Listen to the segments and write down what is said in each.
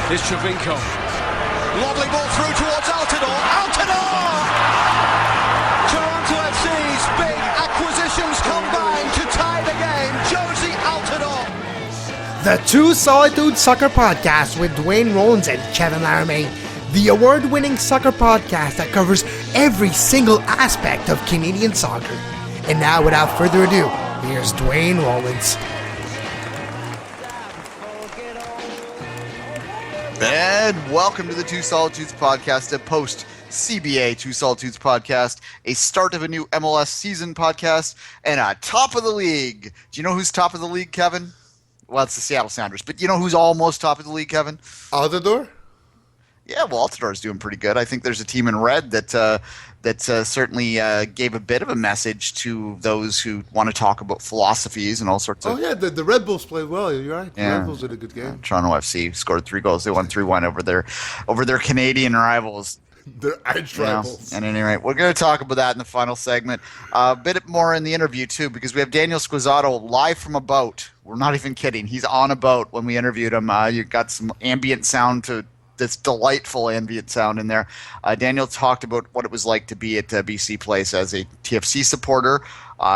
Here's Travinko. Lovely ball through towards Altidore. Altidore! Toronto FC's big acquisitions combine to tie the game. Joey Alfieri. The Two Solitudes Soccer Podcast with Duane and Kevin Laramie. The award-winning soccer podcast that covers every single aspect of Canadian soccer. And now, without further ado, here's Duane Rollins. And welcome to the Two Solitudes Podcast, a post-CBA Two Solitudes Podcast, a start of a new MLS season podcast, and a top of the league. Do you know who's top of the league, Kevin? Well, it's the Seattle Sounders. But you know who's almost top of the league, Kevin? Altidore? Yeah, well, Altidore's doing pretty good. I think there's a team in red that certainly gave a bit of a message to those who want to talk about philosophies and all sorts of... Oh, yeah, the Red Bulls played well. You're right. The Red Bulls did a good game. Toronto FC scored 3 goals. They won 3-1 over their Canadian rivals. Their edge rivals. At any rate, we're going to talk about that in the final segment. A bit more in the interview, too, because we have Daniel Squizzato live from a boat. We're not even kidding. He's on a boat when we interviewed him. You got some ambient sound to... This delightful ambient sound in there. Daniel talked about what it was like to be at BC Place as a TFC supporter.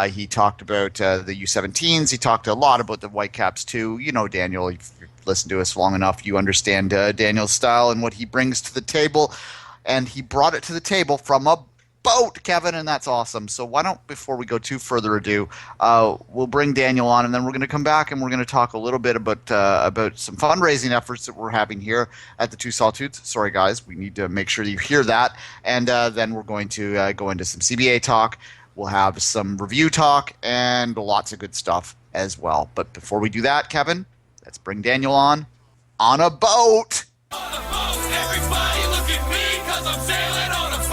He talked about the U17s. He talked a lot about the Whitecaps too. You know Daniel, if you've listened to us long enough, you understand Daniel's style and what he brings to the table. And he brought it to the table from a boat, Kevin, and that's awesome. So why don't, before we go too further ado, we'll bring Daniel on, and then we're going to come back and we're going to talk a little bit about some fundraising efforts that we're having here at the Two Solitudes. Sorry, guys, we need to make sure you hear that. And then we're going to go into some CBA talk. We'll have some review talk and lots of good stuff as well. But before we do that, Kevin, let's bring Daniel on a boat. On a boat, everybody look at me, 'cause I'm sailing on a boat.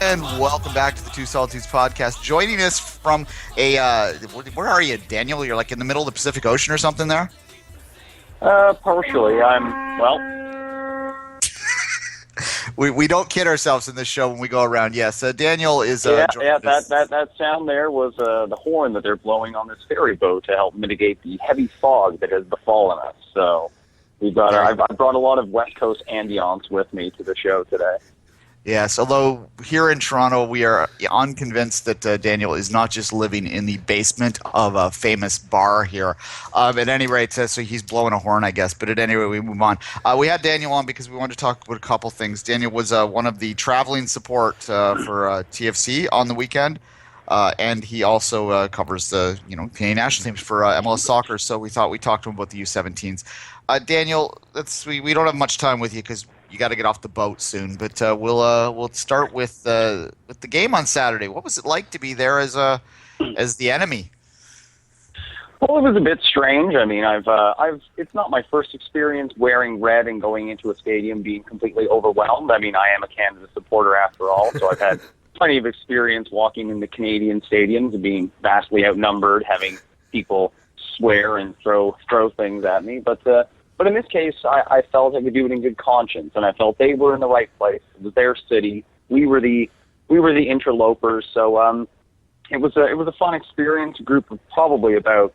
And welcome back to the Two Solitudes Podcast. Joining us from where are you, Daniel? You're like in the middle of the Pacific Ocean or something there? Partially. We don't kid ourselves in this show when we go around. Yes, Daniel is... That sound there was the horn that they're blowing on this ferry boat to help mitigate the heavy fog that has befallen us. So we've got I brought a lot of West Coast ambiance with me to the show today. Yes, although here in Toronto we are unconvinced that Daniel is not just living in the basement of a famous bar here. At any rate, so he's blowing a horn, I guess. But at any rate, we move on. We had Daniel on because we wanted to talk about a couple things. Daniel was one of the traveling support for TFC on the weekend. And he also covers the Canadian national teams for MLS soccer. So we thought we'd talk to him about the U17s. Daniel, we don't have much time with you because you got to get off the boat soon. But we'll start with the game on Saturday. What was it like to be there as the enemy? Well, it was a bit strange. I mean, it's not my first experience wearing red and going into a stadium being completely overwhelmed. I mean, I am a Canada supporter after all, so I've had plenty of experience walking in the Canadian stadiums and being vastly outnumbered, having people swear and throw things at me. But in this case, I felt I could do it in good conscience, and I felt they were in the right place. It was their city. We were the interlopers. So it was a fun experience. A group of probably about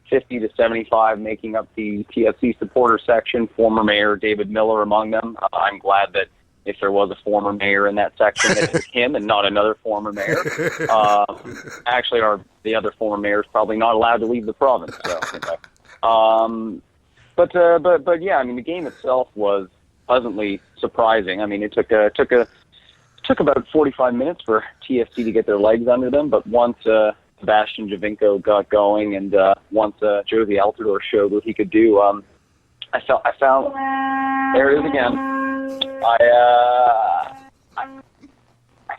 50 to 75 making up the TFC supporter section. Former Mayor David Miller among them. I'm glad that if there was a former mayor in that section, that it was him and not another former mayor. Actually, the other former mayor is probably not allowed to leave the province. So, But yeah, I mean, the game itself was pleasantly surprising. I mean, it took about 45 minutes for TFC to get their legs under them, but once Sebastian Javinko got going and once Joey Alfieri showed what he could do, I found there it is again. I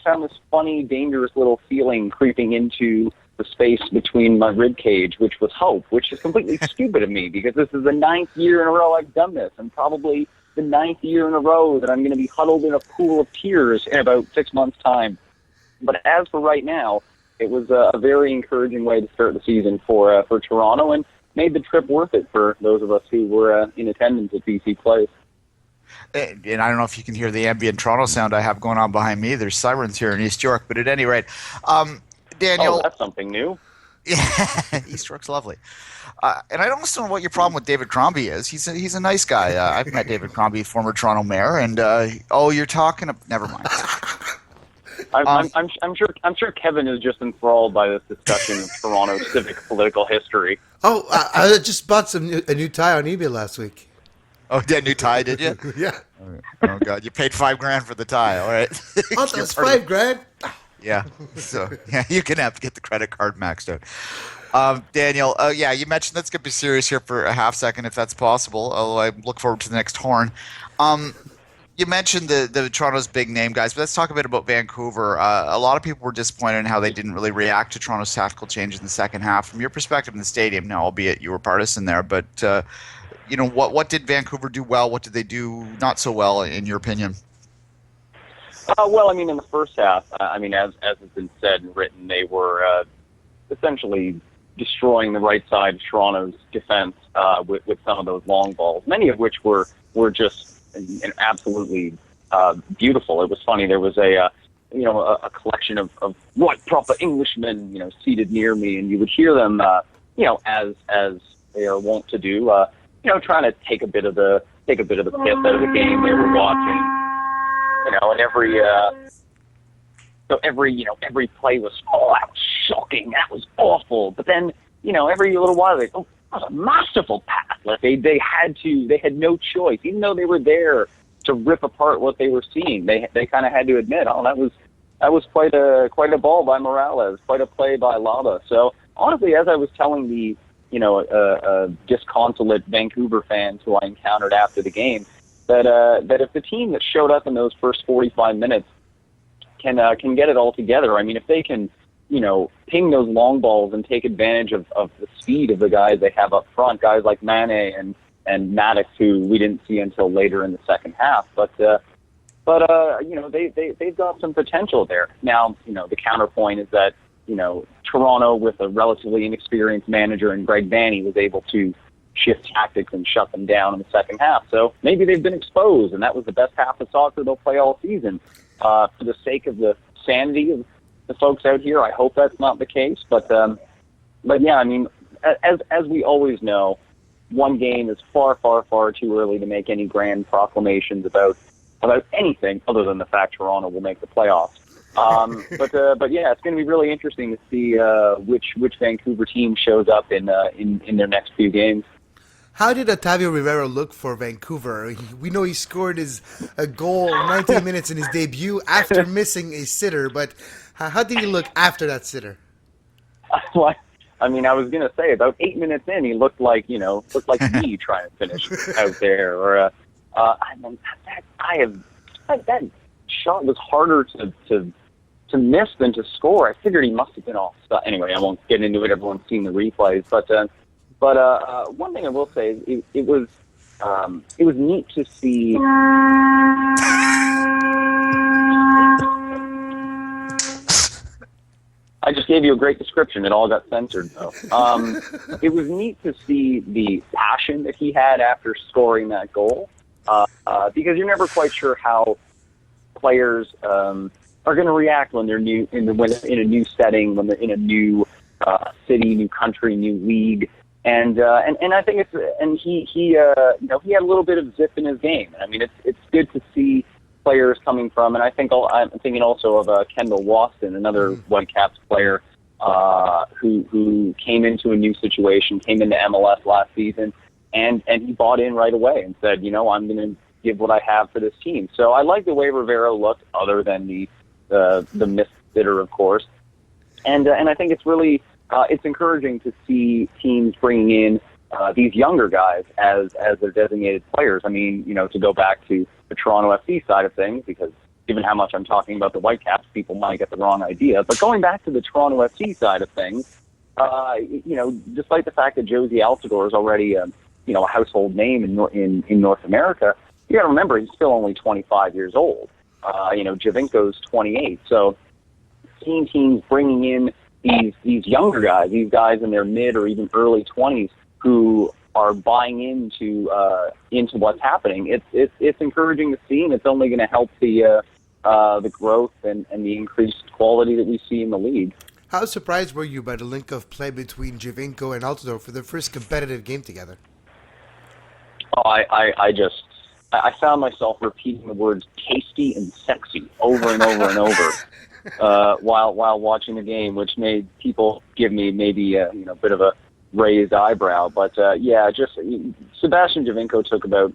found this funny, dangerous little feeling creeping into the space between my rib cage, which was hope, which is completely stupid of me because this is the 9th year in a row I've done this, and probably the 9th year in a row that I'm going to be huddled in a pool of tears in about 6 months' time. But as for right now, it was a very encouraging way to start the season for Toronto and made the trip worth it for those of us who were in attendance at BC Place. And I don't know if you can hear the ambient Toronto sound I have going on behind me. There's sirens here in East York. But at any rate, Daniel... Oh, that's something new. Yeah, East York's lovely. And I don't know what your problem with David Crombie is. He's a nice guy. I've met David Crombie, former Toronto mayor, and you're talking. Never mind. I'm sure Kevin is just enthralled by this discussion of Toronto's civic political history. Oh, I just bought a new tie on eBay last week. Oh, that new tie, did you? Yeah. Oh God, you paid $5,000 for the tie. All right. Oh, that's $5,000. Yeah. So yeah, you can have to get the credit card maxed out. Daniel, you mentioned, let's get serious here for a half second, if that's possible. Although I look forward to the next horn. You mentioned the Toronto's big name guys, but let's talk a bit about Vancouver. A lot of people were disappointed in how they didn't really react to Toronto's tactical changes in the second half. From your perspective in the stadium, now, albeit you were partisan there, but what did Vancouver do well? What did they do not so well, in your opinion? Well, I mean, in the first half, as has been said and written, they were essentially destroying the right side of Toronto's defense with some of those long balls, many of which were just absolutely beautiful. It was funny. There was a collection of right proper Englishmen, seated near me, and you would hear them, as they are wont to do, trying to take a bit of the piss out of the game they were watching. And every play was, that was shocking, that was awful. But then, every little while they, that was a masterful pass. Like they had no choice, even though they were there to rip apart what they were seeing. They kind of had to admit, that was quite a ball by Morales, quite a play by Laba. So honestly, as I was telling the disconsolate Vancouver fans who I encountered after the game, that if the team that showed up in those first 45 minutes can get it all together, I mean, if they can, ping those long balls and take advantage of the speed of the guys they have up front, guys like Mane and Maddox, who we didn't see until later in the second half, but they've got some potential there. Now, the counterpoint is that Toronto, with a relatively inexperienced manager and Greg Vanney, was able to shift tactics and shut them down in the second half. So maybe they've been exposed, and that was the best half of soccer they'll play all season. For the sake of the sanity of the folks out here, I hope that's not the case. But yeah, I mean, as we always know, one game is far, far, far too early to make any grand proclamations about anything other than the fact Toronto will make the playoffs. But yeah, it's going to be really interesting to see which Vancouver team shows up in their next few games. How did Otavio Rivera look for Vancouver? We know he scored a goal 19 minutes in his debut after missing a sitter, but how did he look after that sitter? Well, I mean, I was going to say about 8 minutes in, he looked like me trying to finish out there. Or that shot was harder to miss than to score. I figured he must have been off. Anyway, I won't get into it. Everyone's seen the replays, but one thing I will say is it was neat to see. I just gave you a great description. It all got censored, though. It was neat to see the passion that he had after scoring that goal, because you're never quite sure how players are going to react when they're new in a new setting, when they're in a new city, new country, new league, and I think he had a little bit of zip in his game. I mean, it's good to see players coming from, and I'm thinking also of Kendall Waston, another Whitecaps player who came into a new situation, came into MLS last season, and he bought in right away and said, I'm going to give what I have for this team. So I like the way Rivera looked, other than the missed sitter, of course, and I think it's really it's encouraging to see teams bringing in these younger guys as their designated players. I mean, to go back to the Toronto FC side of things, because given how much I'm talking about the Whitecaps, people might get the wrong idea. But going back to the Toronto FC side of things, despite the fact that Joey Alfieri is already a household name in North America, you got to remember he's still only 25 years old. Javinko's 28. So seeing teams bringing in these younger guys, these guys in their mid or even early 20s who are buying into what's happening, it's encouraging to see, and it's only going to help the growth and the increased quality that we see in the league. How surprised were you by the link of play between Giovinco and Altidore for their first competitive game together? Oh, I found myself repeating the words tasty and sexy over and over and over while watching the game, which made people give me maybe a bit of a raised eyebrow. But just Sebastian Giovinco took about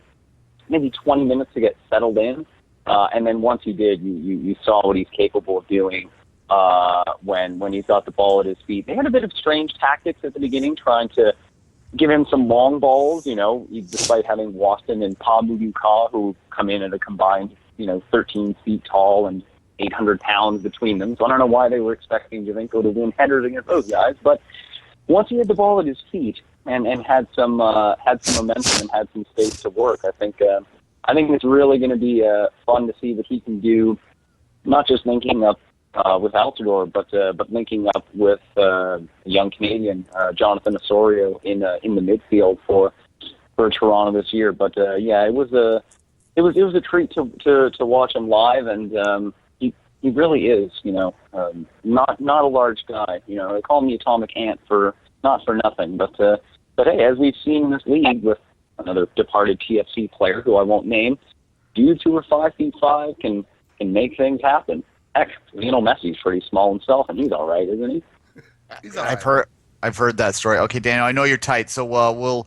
maybe 20 minutes to get settled in, and then once he did, you saw what he's capable of doing when he's got the ball at his feet. They had a bit of strange tactics at the beginning, trying to give him some long balls, despite having Waston and Pamuduka, who come in at a combined, 13 feet tall and 800 pounds between them. So I don't know why they were expecting Giovinco to win headers against those guys. But once he had the ball at his feet and had some momentum and had some space to work, I think it's really going to be fun to see what he can do, not just linking up with Altidore, but linking up with a young Canadian, Jonathan Osorio, in the midfield for Toronto this year. But it was a treat to watch him live, and he really is, not a large guy. They call me Atomic Ant not for nothing. But hey, as we've seen in this league with another departed TFC player who I won't name, dudes who are 5'5" can make things happen. Heck, Lionel Messi's pretty small himself, and he's all right, isn't he? He's all right. I've heard that story. Okay, Daniel, I know you're tight, so we'll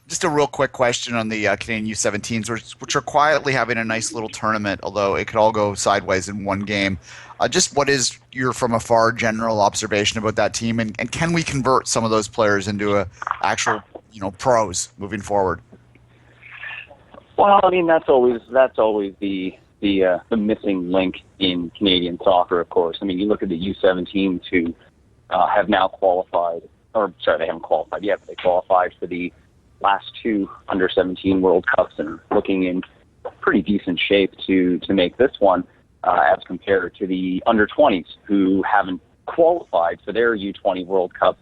just a real quick question on the Canadian U17s, which are quietly having a nice little tournament, although it could all go sideways in one game. Just what is your from afar general observation about that team, and can we convert some of those players into actual pros moving forward? Well, I mean that's always the missing link in Canadian soccer, of course. I mean, you look at the U17s who have now qualified, they haven't qualified yet, but they qualified for the last two under-17 World Cups and are looking in pretty decent shape to make this one as compared to the under-20s who haven't qualified for their U20 World Cup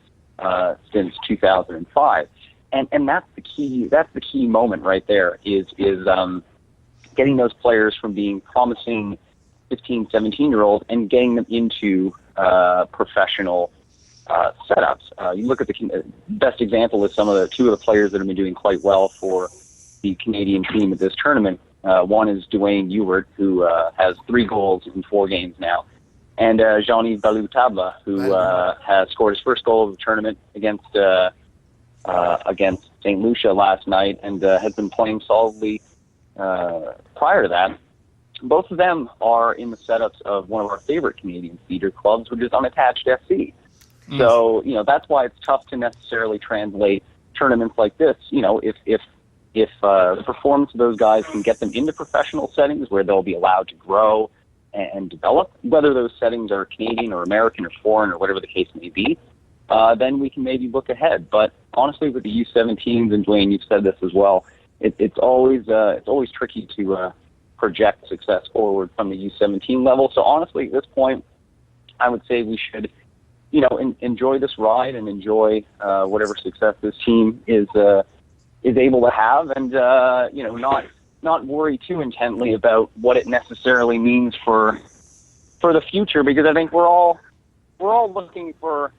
since 2005. And that's the key moment right there is getting those players from being promising 15, 17-year-olds and getting them into professional setups. You look at the best example is two of the players that have been doing quite well for the Canadian team at this tournament. One is Duane Ewart, who has 3 goals in 4 games now, and Jean-Yves Balou-Tabla, who has scored his first goal of the tournament against St. Lucia last night and has been playing solidly prior to that. Both of them are in the setups of one of our favorite Canadian feeder clubs, which is Unattached FC. So, that's why it's tough to necessarily translate tournaments like this. If the performance of those guys can get them into professional settings where they'll be allowed to grow and develop, whether those settings are Canadian or American or foreign or whatever the case may be, then we can maybe look ahead. But honestly, with the U17s, and Duane, you've said this as well, it's always tricky to project success forward from the U17 level. So honestly, at this point, I would say we should, enjoy this ride and enjoy whatever success this team is able to have, and not worry too intently about what it necessarily means for the future, because I think we're all looking for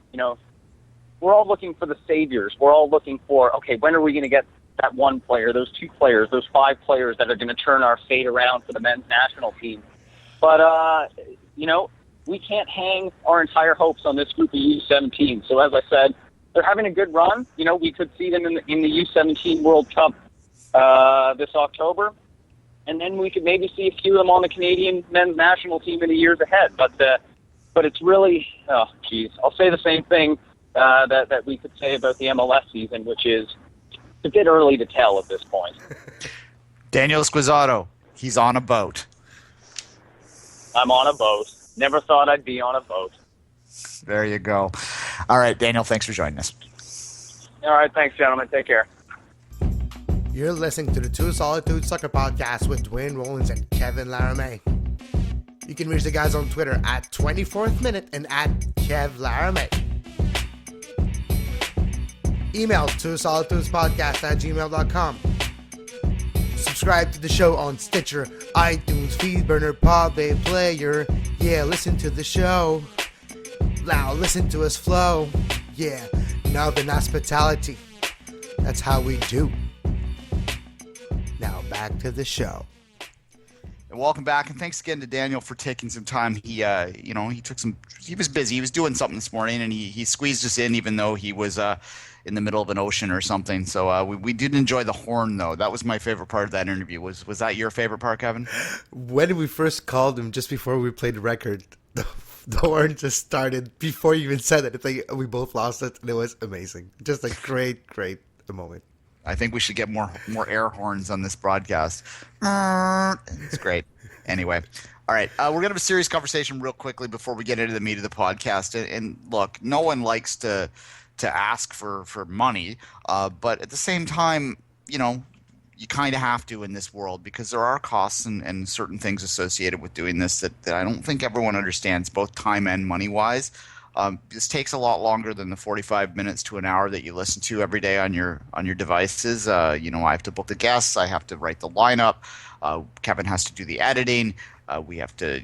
the saviors. We're all looking for, okay, when are we going to get that one player, those 2 players, those 5 players that are going to turn our fate around for the men's national team? But we can't hang our entire hopes on this group of U17. So as I said, they're having a good run. We could see them in the U17 World Cup this October, and then we could maybe see a few of them on the Canadian men's national team in the years ahead. But it's really, I'll say the same thing that we could say about the MLS season, which is it's a bit early to tell at this point. Daniel Squizzato, he's on a boat. I'm on a boat. Never thought I'd be on a boat. There you go. All right, Daniel, thanks for joining us. All right, thanks, gentlemen. Take care. You're listening to the Two Solitudes Soccer Podcast with Duane Rollins and Kevin Laramie. You can reach the guys on Twitter at 24th Minute and at Kev Laramie. Email twosolitudespodcast@gmail.com. Subscribe to the show on Stitcher, iTunes, Feedburner, Podbay, Player. Yeah, listen to the show. Now listen to us flow. Yeah, Northern hospitality. That's how we do. Now back to the show. And welcome back, and thanks again to Daniel for taking some time. He was busy. He was doing something this morning, and he squeezed us in, even though he was in the middle of an ocean or something. So we did enjoy the horn, though. That was my favorite part of that interview. Was that your favorite part, Kevin? When we first called him, just before we played the record, the horn just started before you even said it. It's like we both lost it, and it was amazing. Just a great moment. I think we should get more air horns on this broadcast. It's great. Anyway, all right. We're going to have a serious conversation real quickly before we get into the meat of the podcast. And look, no one likes to ask for money, but at the same time, you kind of have to in this world, because there are costs and certain things associated with doing this that I don't think everyone understands, both time and money-wise. This takes a lot longer than the 45 minutes to an hour that you listen to every day on your devices. I have to book the guests. I have to write the lineup. Kevin has to do the editing. We have to,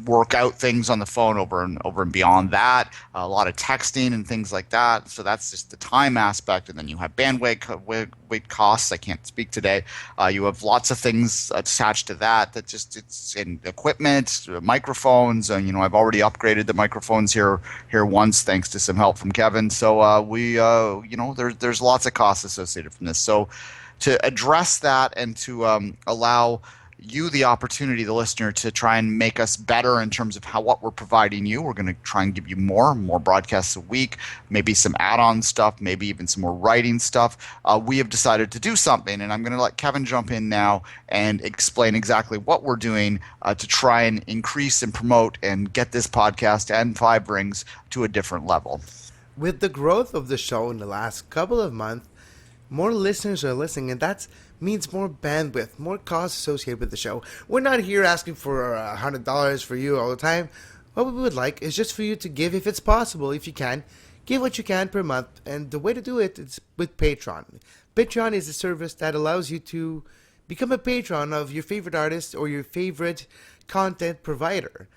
work out things on the phone over and beyond that. A lot of texting and things like that. So that's just the time aspect. And then you have bandwidth costs. I can't speak today. You have lots of things attached to that. It's in equipment, microphones. And I've already upgraded the microphones here once, thanks to some help from Kevin. So there's lots of costs associated from this. So to address that and to allow you the opportunity, the listener, to try and make us better in terms of what we're providing you. We're going to try and give you more broadcasts a week, maybe some add-on stuff, maybe even some more writing stuff. We have decided to do something, and I'm going to let Kevin jump in now and explain exactly what we're doing to try and increase and promote and get this podcast and Five Rings to a different level. With the growth of the show in the last couple of months, more listeners are listening, and that means more bandwidth, more costs associated with the show. We're not here asking for $100 for you all the time. What we would like is just for you to give, if it's possible, if you can, give what you can per month. And the way to do it is with Patreon. Patreon is a service that allows you to become a patron of your favorite artist or your favorite content provider.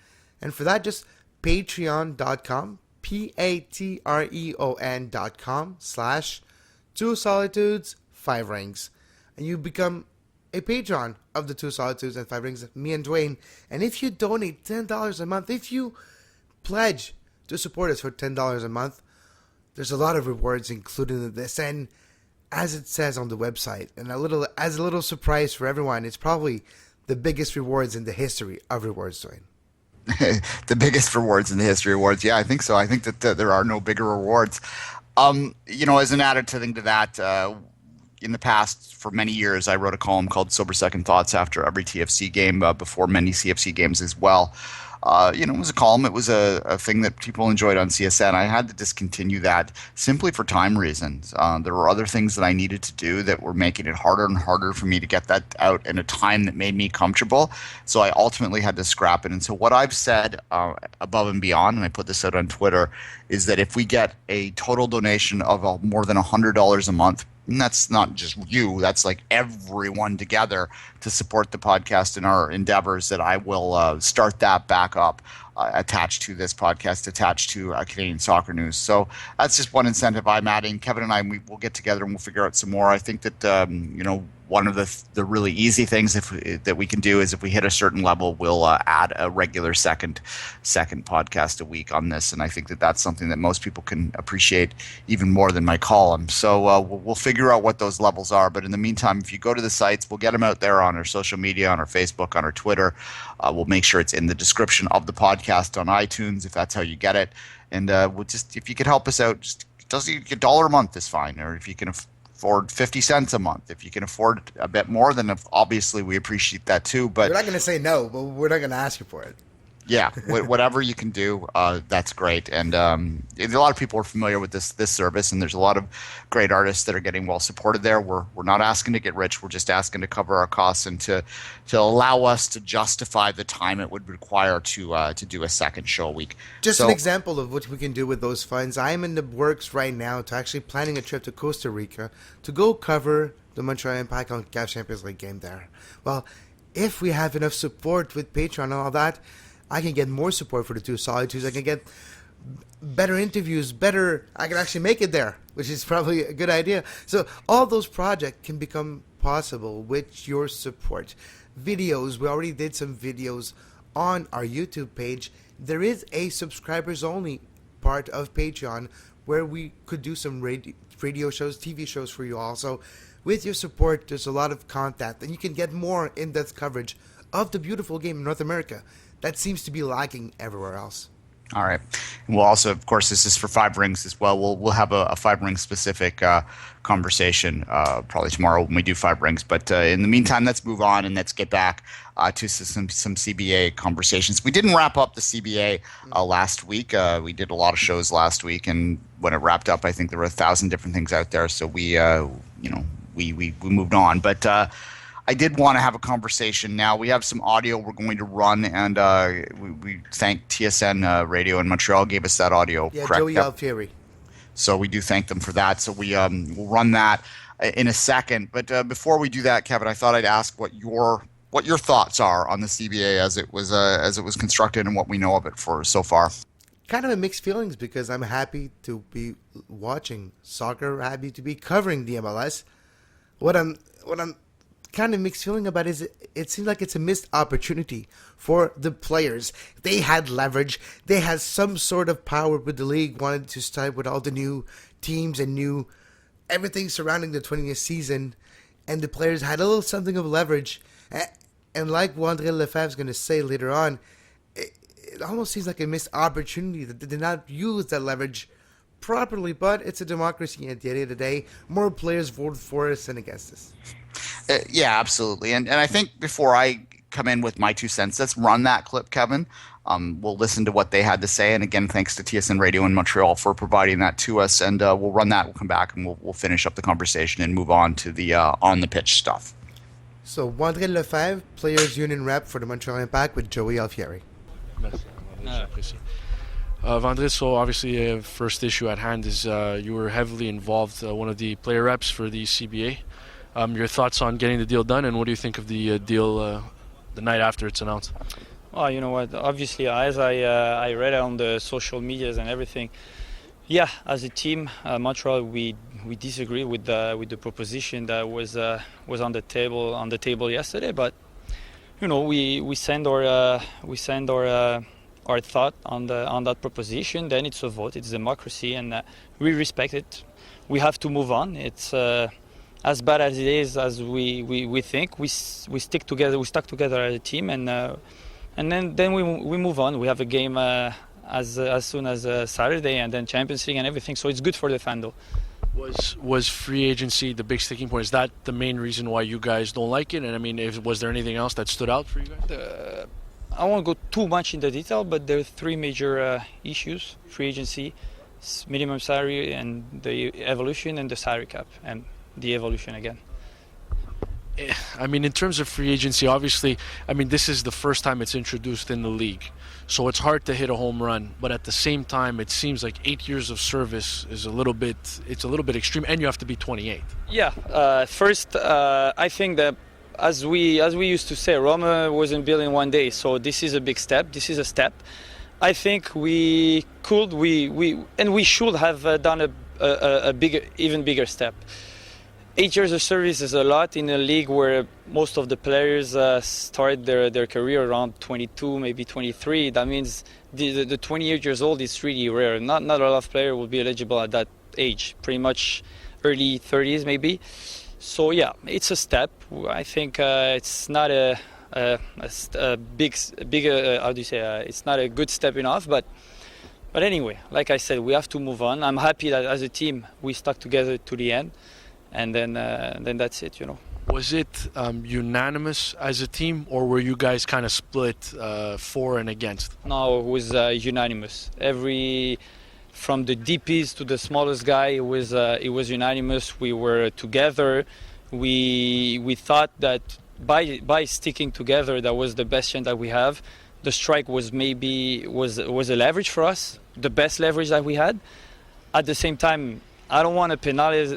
And for that, just patreon.com, patreon.com/Two Solitudes, Five Rings. And you become a patron of the Two Solitudes and Five Rings, me and Duane. And if you donate $10 a month, if you pledge to support us for $10 a month, there's a lot of rewards included in this. And as it says on the website, and as a little surprise for everyone, it's probably the biggest rewards in the history of rewards, Duane. The biggest rewards in the history of awards. Yeah, I think so. I think that there are no bigger rewards. As an added thing to that, in the past, for many years, I wrote a column called Sober Second Thoughts after every TFC game, before many CFC games as well. It was a column. It was a thing that people enjoyed on CSN. I had to discontinue that simply for time reasons. There were other things that I needed to do that were making it harder and harder for me to get that out in a time that made me comfortable. So I ultimately had to scrap it. And so what I've said above and beyond, and I put this out on Twitter, is that if we get a total donation of more than $100 a month, and that's not just you, that's like everyone together to support the podcast and our endeavors, that I will start that back up, attached to this podcast, attached to Canadian Soccer News. So that's just one incentive I'm adding. Kevin and I, we'll get together and we'll figure out some more. I think that, one of the really easy things that we can do is if we hit a certain level, we'll add a regular second podcast a week on this. And I think that that's something that most people can appreciate even more than my column. So we'll figure out what those levels are. But in the meantime, if you go to the sites, we'll get them out there on our social media, on our Facebook, on our Twitter. We'll make sure it's in the description of the podcast on iTunes, if that's how you get it. And if you could help us out, just $1 a month is fine. Or if you can afford 50 cents a month. If you can afford a bit more, then obviously we appreciate that too. But we're not going to say no, but we're not going to ask you for it. Yeah, whatever you can do, that's great. And a lot of people are familiar with this service, and there's a lot of great artists that are getting well supported there. We're not asking to get rich. We're just asking to cover our costs and to allow us to justify the time it would require to do a second show a week. Just an example of what we can do with those funds. I'm in the works right now to actually planning a trip to Costa Rica to go cover the Montreal Impact on CAF Champions League game there. Well, if we have enough support with Patreon and all that, I can get more support for the Two Solitudes. I can get better interviews, I can actually make it there, which is probably a good idea. So all those projects can become possible with your support. Videos, we already did some videos on our YouTube page. There is a subscribers only part of Patreon where we could do some radio shows, TV shows for you all. So with your support, there's a lot of content, and you can get more in-depth coverage of the beautiful game in North America that seems to be lacking everywhere else. All right. And we'll also, of course, this is for Five Rings as well. We'll have a Five Rings specific conversation probably tomorrow when we do Five Rings. But in the meantime, let's move on and let's get back to some CBA conversations. We didn't wrap up the CBA last week. We did a lot of shows last week, and when it wrapped up, I think there were 1,000 different things out there. So we moved on. But I did want to have a conversation now. We have some audio we're going to run, and we thank TSN Radio in Montreal gave us that audio. Yeah, correct? Joey Alfieri. So we do thank them for that. So we'll run that in a second. But before we do that, Kevin, I thought I'd ask what your thoughts are on the CBA as it was constructed and what we know of it for so far. Kind of a mixed feelings because I'm happy to be watching soccer, happy to be covering the MLS. What I'm kind of mixed feeling about is it seems like it's a missed opportunity for the players. They had leverage. They had some sort of power with the league, wanted to start with all the new teams and new everything surrounding the 20th season, and the players had a little something of leverage. And like Wandrille Lefevre is going to say later on, it almost seems like a missed opportunity that they did not use that leverage properly, but it's a democracy at the end of the day. More players voted for us than against us. Yeah, absolutely. And I think before I come in with my 2 cents, let's run that clip, Kevin. We'll listen to what they had to say. And again, thanks to TSN Radio in Montreal for providing that to us. And we'll run that. We'll come back and we'll finish up the conversation and move on to the on-the-pitch stuff. So, Wandrille Lefevre, Players Union rep for the Montreal Impact with Joey Alfieri. Wandrille, so obviously first issue at hand is you were heavily involved, one of the player reps for the CBA. Your thoughts on getting the deal done, and what do you think of the deal the night after it's announced? Well, you know what, obviously as I read on the social medias and everything, yeah, as a team, Montreal, we disagree with the proposition that was on the table yesterday, but you know, we send our thought on that proposition. Then it's a vote. It's democracy, and we respect it. We have to move on. It's as bad as it is as we think. We stick together. We stuck together as a team, and then we move on. We have a game as soon as Saturday, and then Champions League and everything. So it's good for the fandom. Was free agency the big sticking point? Is that the main reason why you guys don't like it? And I mean, was there anything else that stood out for you guys? I won't go too much into detail, but there are 3 major issues: free agency, minimum salary, and the evolution, and the salary cap, and the evolution again. I mean, in terms of free agency, obviously, I mean, this is the first time it's introduced in the league. So it's hard to hit a home run, but at the same time, it seems like 8 years of service is a little bit extreme, and you have to be 28. Yeah, first, I think that as we used to say, Rome wasn't built in one day. So this is a big step. This is a step. I think we should have done a bigger, even bigger step. 8 years of service is a lot in a league where most of the players start their career around 22, maybe 23. That means the 28 years old is really rare. Not a lot of players will be eligible at that age. Pretty much early 30s maybe. So yeah, it's a step. I think it's not a big how do you say? It's not a good step enough, but anyway, like I said, we have to move on. I'm happy that as a team we stuck together to the end. And then that's it, you know. Was it unanimous as a team, or were you guys kind of split for and against? No, it was unanimous. From the DPs to the smallest guy, it was unanimous. We were together. We thought that by sticking together, that was the best chance that we have. The strike was a leverage for us, the best leverage that we had. At the same time, I don't want to penalize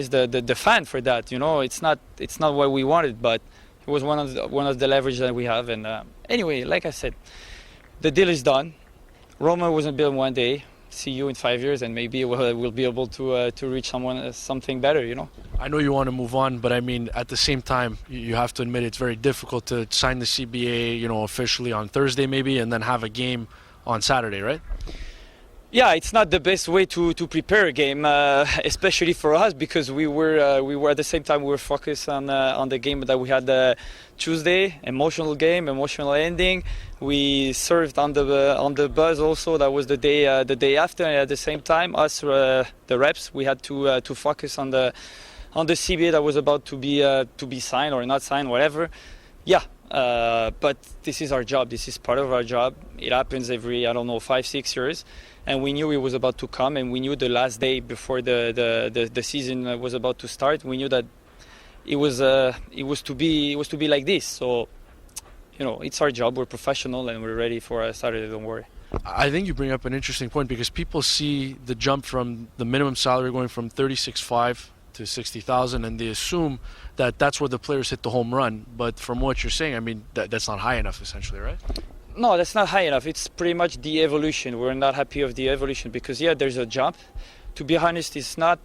the fan for that. You know, it's not what we wanted, but it was one of the leverage that we have. And anyway, like I said, the deal is done. Roma wasn't built in one day. See you in 5 years, and maybe we'll be able to reach something better. You know. I know you want to move on, but I mean, at the same time, you have to admit it's very difficult to sign the CBA, officially on Thursday maybe, and then have a game on Saturday, right? Yeah, it's not the best way to prepare a game, especially for us, because we were at the same time we were focused on the game that we had Tuesday, emotional game, emotional ending. We served on the bus also. That was the day after. And at the same time, us the reps, we had to focus on the CBA that was about to be signed or not signed, whatever. Yeah. But this is our job. This is part of our job. It happens every 5-6 years, and we knew it was about to come, and we knew the last day before the season was about to start. We knew that it was to be like this. So, it's our job. We're professional, and we're ready for Saturday. Don't worry. I think you bring up an interesting point because people see the jump from the minimum salary going from 36.5 to 60,000, and they assume that that's where the players hit the home run. But from what you're saying, I mean, that's not high enough, essentially, right? No, that's not high enough. It's pretty much the evolution. We're not happy with the evolution because there's a jump. To be honest, it's not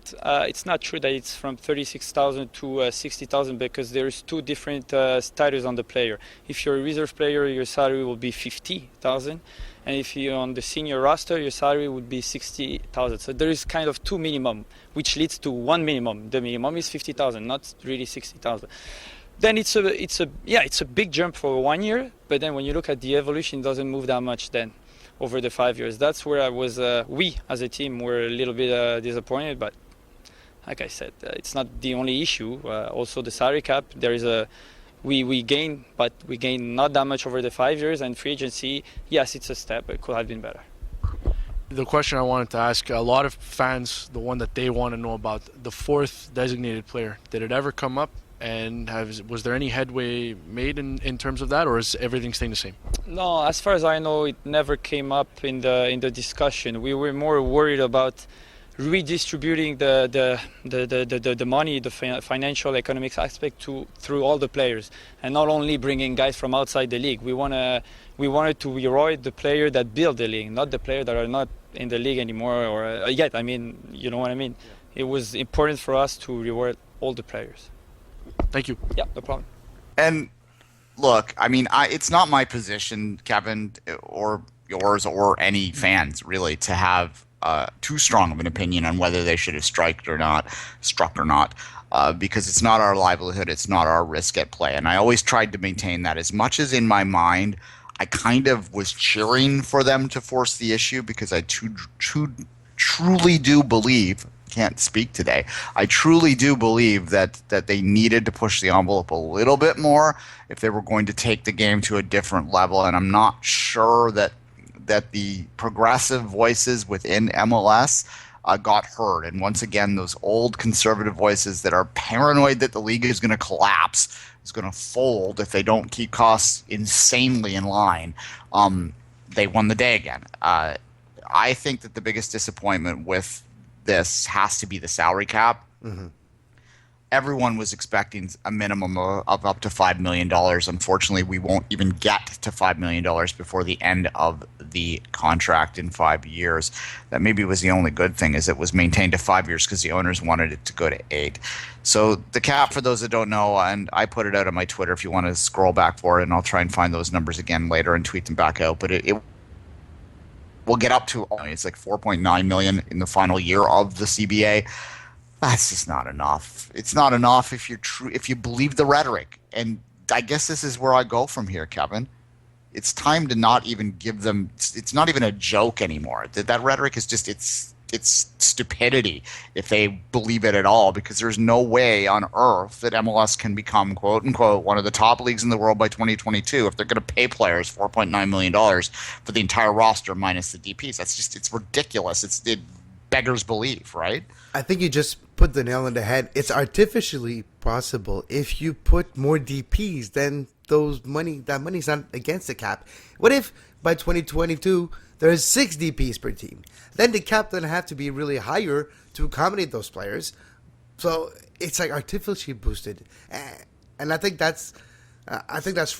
true that it's from 36,000 to 60,000 because there's two different status on the player. If you're a reserve player, your salary will be 50,000. And if you're on the senior roster, your salary would be 60,000. So there is kind of two minimum, which leads to one minimum. The minimum is 50,000, not really 60,000. Then it's a big jump for 1 year. But then when you look at the evolution, it doesn't move that much then over the 5 years. That's where we as a team were a little bit disappointed. But like I said, it's not the only issue. Also the salary cap, there is we gain, but we gain not that much over the 5 years. And free agency, yes, it's a step. It could have been better. The question I wanted to ask, a lot of fans, the one that they want to know about, the fourth designated player. Did it ever come up? And was there any headway made in terms of that, or is everything staying the same? No, as far as I know, it never came up in the discussion. We were more worried about redistributing the money, the financial economics aspect through all the players, and not only bringing guys from outside the league. We wanted to reward the player that built the league, not the player that are not in the league anymore or yet. I mean, you know what I mean. Yeah. It was important for us to reward all the players. Thank you. Yeah, no problem. And look, I mean, it's not my position, Kevin, or yours, or any fans really, to have too strong of an opinion on whether they should have struck or not, because it's not our livelihood, it's not our risk at play. And I always tried to maintain that. As much as in my mind, I kind of was cheering for them to force the issue because I truly do believe. Can't speak today. I truly do believe that they needed to push the envelope a little bit more if they were going to take the game to a different level. And I'm not sure that the progressive voices within MLS got heard. And once again, those old conservative voices that are paranoid that the league is going to collapse, is going to fold if they don't keep costs insanely in line, they won the day again. I think that the biggest disappointment with this has to be the salary cap. Mm-hmm. Everyone was expecting a minimum of up to $5 million. Unfortunately, we won't even get to $5 million before the end of the contract in 5 years. That maybe was the only good thing, is it was maintained to 5 years because the owners wanted it to go to 8. So the cap, for those that don't know, and I put it out on my Twitter if you want to scroll back for it, and I'll try and find those numbers again later and tweet them back out. But it will get up to, it's like $4.9 million in the final year of the CBA. That's just not enough. It's not enough if you believe the rhetoric. And I guess this is where I go from here, Kevin. It's time to not even give them. It's not even a joke anymore. That rhetoric is just it's stupidity if they believe it at all, because there's no way on earth that MLS can become, quote unquote, one of the top leagues in the world by 2022 if they're going to pay players $4.9 million for the entire roster minus the DPs. It's ridiculous. It beggars belief, right? I think you just put the nail on the head. It's artificially possible. If you put more DPs, then that money's not against the cap. What if by 2022 there's 6 DPs per team? Then the cap doesn't have to be really higher to accommodate those players. So it's like artificially boosted, and I think that's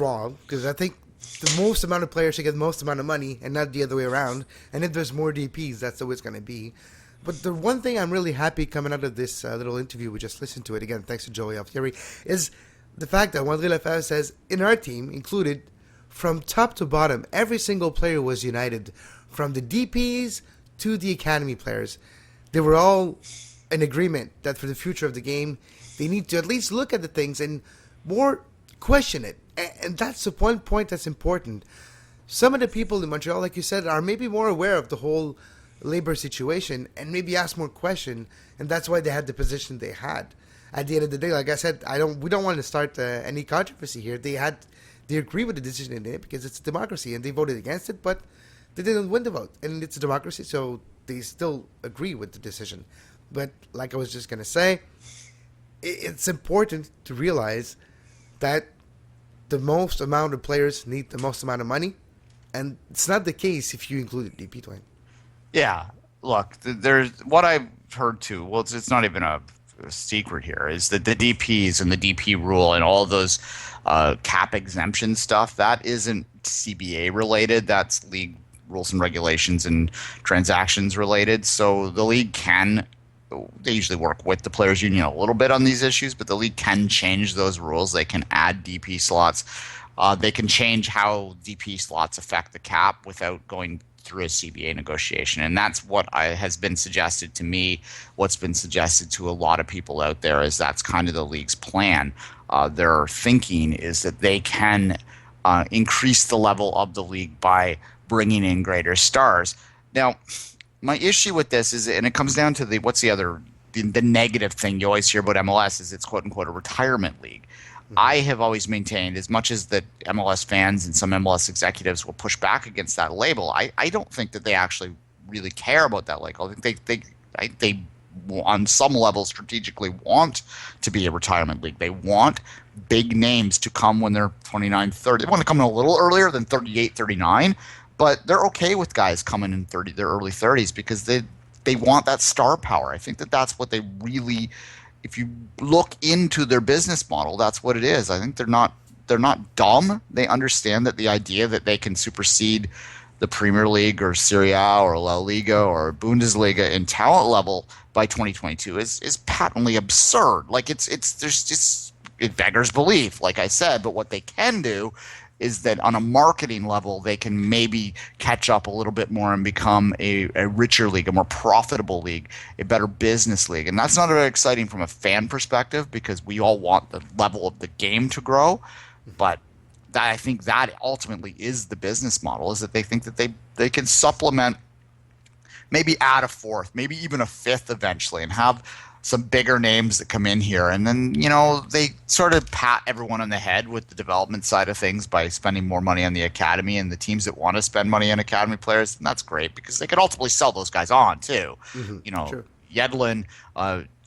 wrong, because I think the most amount of players should get the most amount of money and not the other way around. And if there's more DPs, that's the way it's going to be. But the one thing I'm really happy coming out of this little interview, we just listened to it again, thanks to Joey Alfieri, is the fact that Wandrille Lefevre says, in our team, included, from top to bottom, every single player was united. From the DPs to the academy players. They were all in agreement that for the future of the game, they need to at least look at the things and more question it. And that's the one point that's important. Some of the people in Montreal, like you said, are maybe more aware of the whole labor situation and maybe ask more questions, and that's why they had the position they had. At the end of the day, like I said, we don't want to start any controversy here. They agree with the decision in it because it's a democracy, and they voted against it, but they didn't win the vote, and it's a democracy, so they still agree with the decision. But like I was just going to say, it's important to realize that the most amount of players need the most amount of money, and it's not the case if you include DP, Duane. Yeah, look, there's what I've heard too. Well, it's not even a secret here. Is that the DPs and the DP rule and all those cap exemption stuff that isn't CBA related. That's league rules and regulations and transactions related. So the league they usually work with the players union a little bit on these issues, but the league can change those rules. They can add DP slots. They can change how DP slots affect the cap without going through a CBA negotiation. And that's what has been suggested to me. What's been suggested to a lot of people out there is that's kind of the league's plan. Their thinking is that they can increase the level of the league by bringing in greater stars. Now, my issue with this is, and it comes down to the negative thing you always hear about MLS is it's quote unquote a retirement league. Mm-hmm. I have always maintained, as much as that MLS fans and some MLS executives will push back against that label, I don't think that they actually really care about that label. I think they on some level strategically want to be a retirement league. They want big names to come when they're 29, 30. They want to come in a little earlier than 38, 39. But they're okay with guys coming in their early 30s because they want that star power. I think that's what they really, if you look into their business model, that's what it is. I think they're not dumb. They understand that the idea that they can supersede the Premier League or Serie A or La Liga or Bundesliga in talent level by 2022 is patently absurd. Like it beggars belief, like I said. But what they can do is that on a marketing level, they can maybe catch up a little bit more and become a richer league, a more profitable league, a better business league. And that's not very exciting from a fan perspective because we all want the level of the game to grow. But I think that ultimately is the business model, is that they think that they can supplement, maybe add a fourth, maybe even a fifth eventually, and have some bigger names that come in here. And then, they sort of pat everyone on the head with the development side of things by spending more money on the academy, and the teams that want to spend money on academy players, and that's great because they could ultimately sell those guys on too. Mm-hmm. Sure. Yedlin,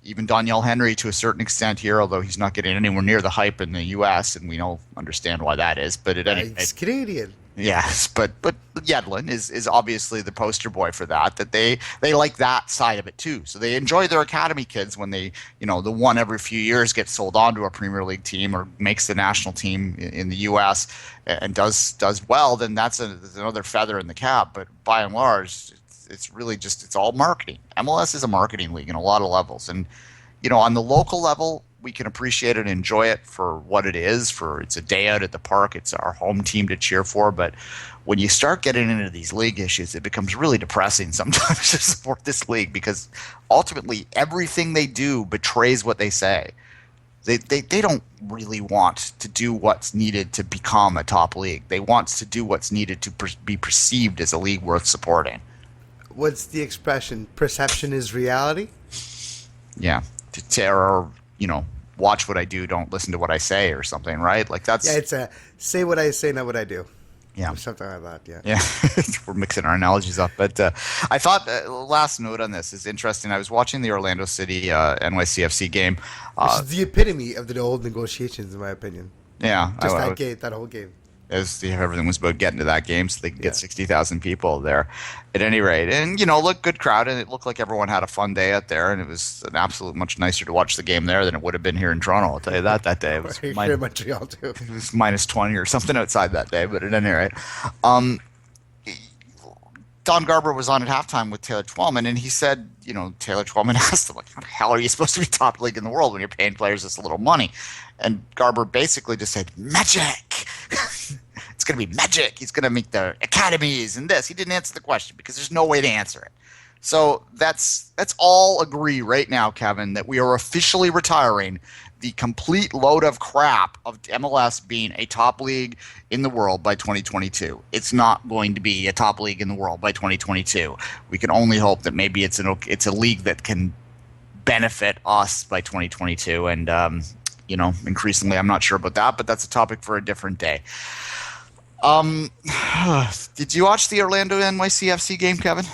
even Daniel Henry to a certain extent here, although he's not getting anywhere near the hype in the U.S., and we all understand why that is. But it's Canadian. Yes, but Yedlin is obviously the poster boy for that they like that side of it too. So they enjoy their academy kids when they, the one every few years gets sold on to a Premier League team or makes the national team in the U.S. and does well, then that's another feather in the cap. But by and large, it's really just, it's all marketing. MLS is a marketing league in a lot of levels. And, on the local level, we can appreciate it and enjoy it for what it is. It's a day out at the park. It's our home team to cheer for. But when you start getting into these league issues, it becomes really depressing sometimes to support this league because ultimately everything they do betrays what they say. They don't really want to do what's needed to become a top league. They want to do what's needed to be perceived as a league worth supporting. What's the expression? Perception is reality? Yeah. Or watch what I do, don't listen to what I say, or something, right? Like that's. Yeah, it's a say what I say, not what I do. Yeah, or something like that. Yeah. We're mixing our analogies up, but I thought last note on this is interesting. I was watching the Orlando City NYCFC game. Which is the epitome of the old negotiations, in my opinion. Yeah, just that whole game. as everything was about getting to that game so they could get 60,000 people there at any rate. And, look, good crowd, and it looked like everyone had a fun day out there, and it was an absolute much nicer to watch the game there than it would have been here in Toronto. I'll tell you that day. It was Here in Montreal, too. It was minus 20 or something outside that day, but at any rate. Don Garber was on at halftime with Taylor Twellman, and he said, Taylor Twellman asked him, like, how the hell are you supposed to be top league in the world when you're paying players this little money? And Garber basically just said, magic! It's going to be magic. He's going to make the academies and this. He didn't answer the question because there's no way to answer it. So let's all agree right now, Kevin, that we are officially retiring the complete load of crap of MLS being a top league in the world by 2022. It's not going to be a top league in the world by 2022. We can only hope that maybe it's a league that can benefit us by 2022. And, increasingly, I'm not sure about that, but that's a topic for a different day. Did you watch the Orlando NYCFC game, Kevin?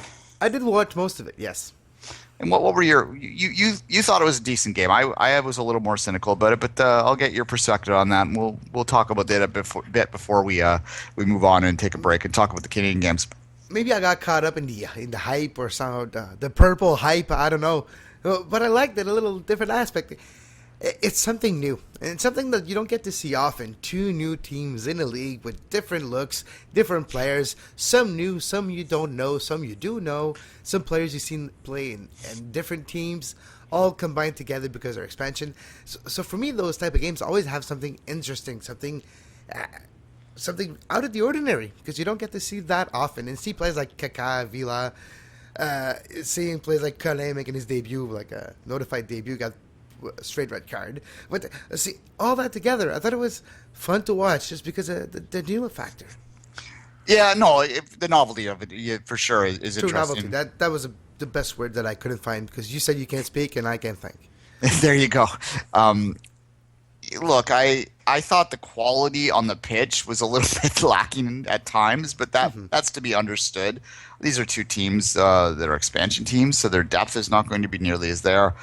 I did watch most of it, yes. And what were you thought it was a decent game? I was a little more cynical about it, but I'll get your perspective on that, and we'll talk about that a bit before we move on and take a break and talk about the Canadian games. Maybe I got caught up in the hype or somehow the purple hype. I don't know, but I liked it, a little different aspect. It's something new, and it's something that you don't get to see often. Two new teams in a league with different looks, different players, some new, some you don't know, some you do know, some players you've seen play in different teams, all combined together because of expansion. So for me, those type of games always have something interesting, something out of the ordinary, because you don't get to see that often. And see players like Kaká, Villa, seeing players like Kale making his debut, like a notified debut, got a straight red card. But see, all that together, I thought it was fun to watch just because of the new factor. Yeah, no, the novelty of it, for sure, is True interesting. novelty. That was the best word that I couldn't find, because you said you can't speak and I can't think. There you go. Look, I thought the quality on the pitch was a little bit lacking at times, but that's to be understood. These are two teams that are expansion teams, so their depth is not going to be nearly as there.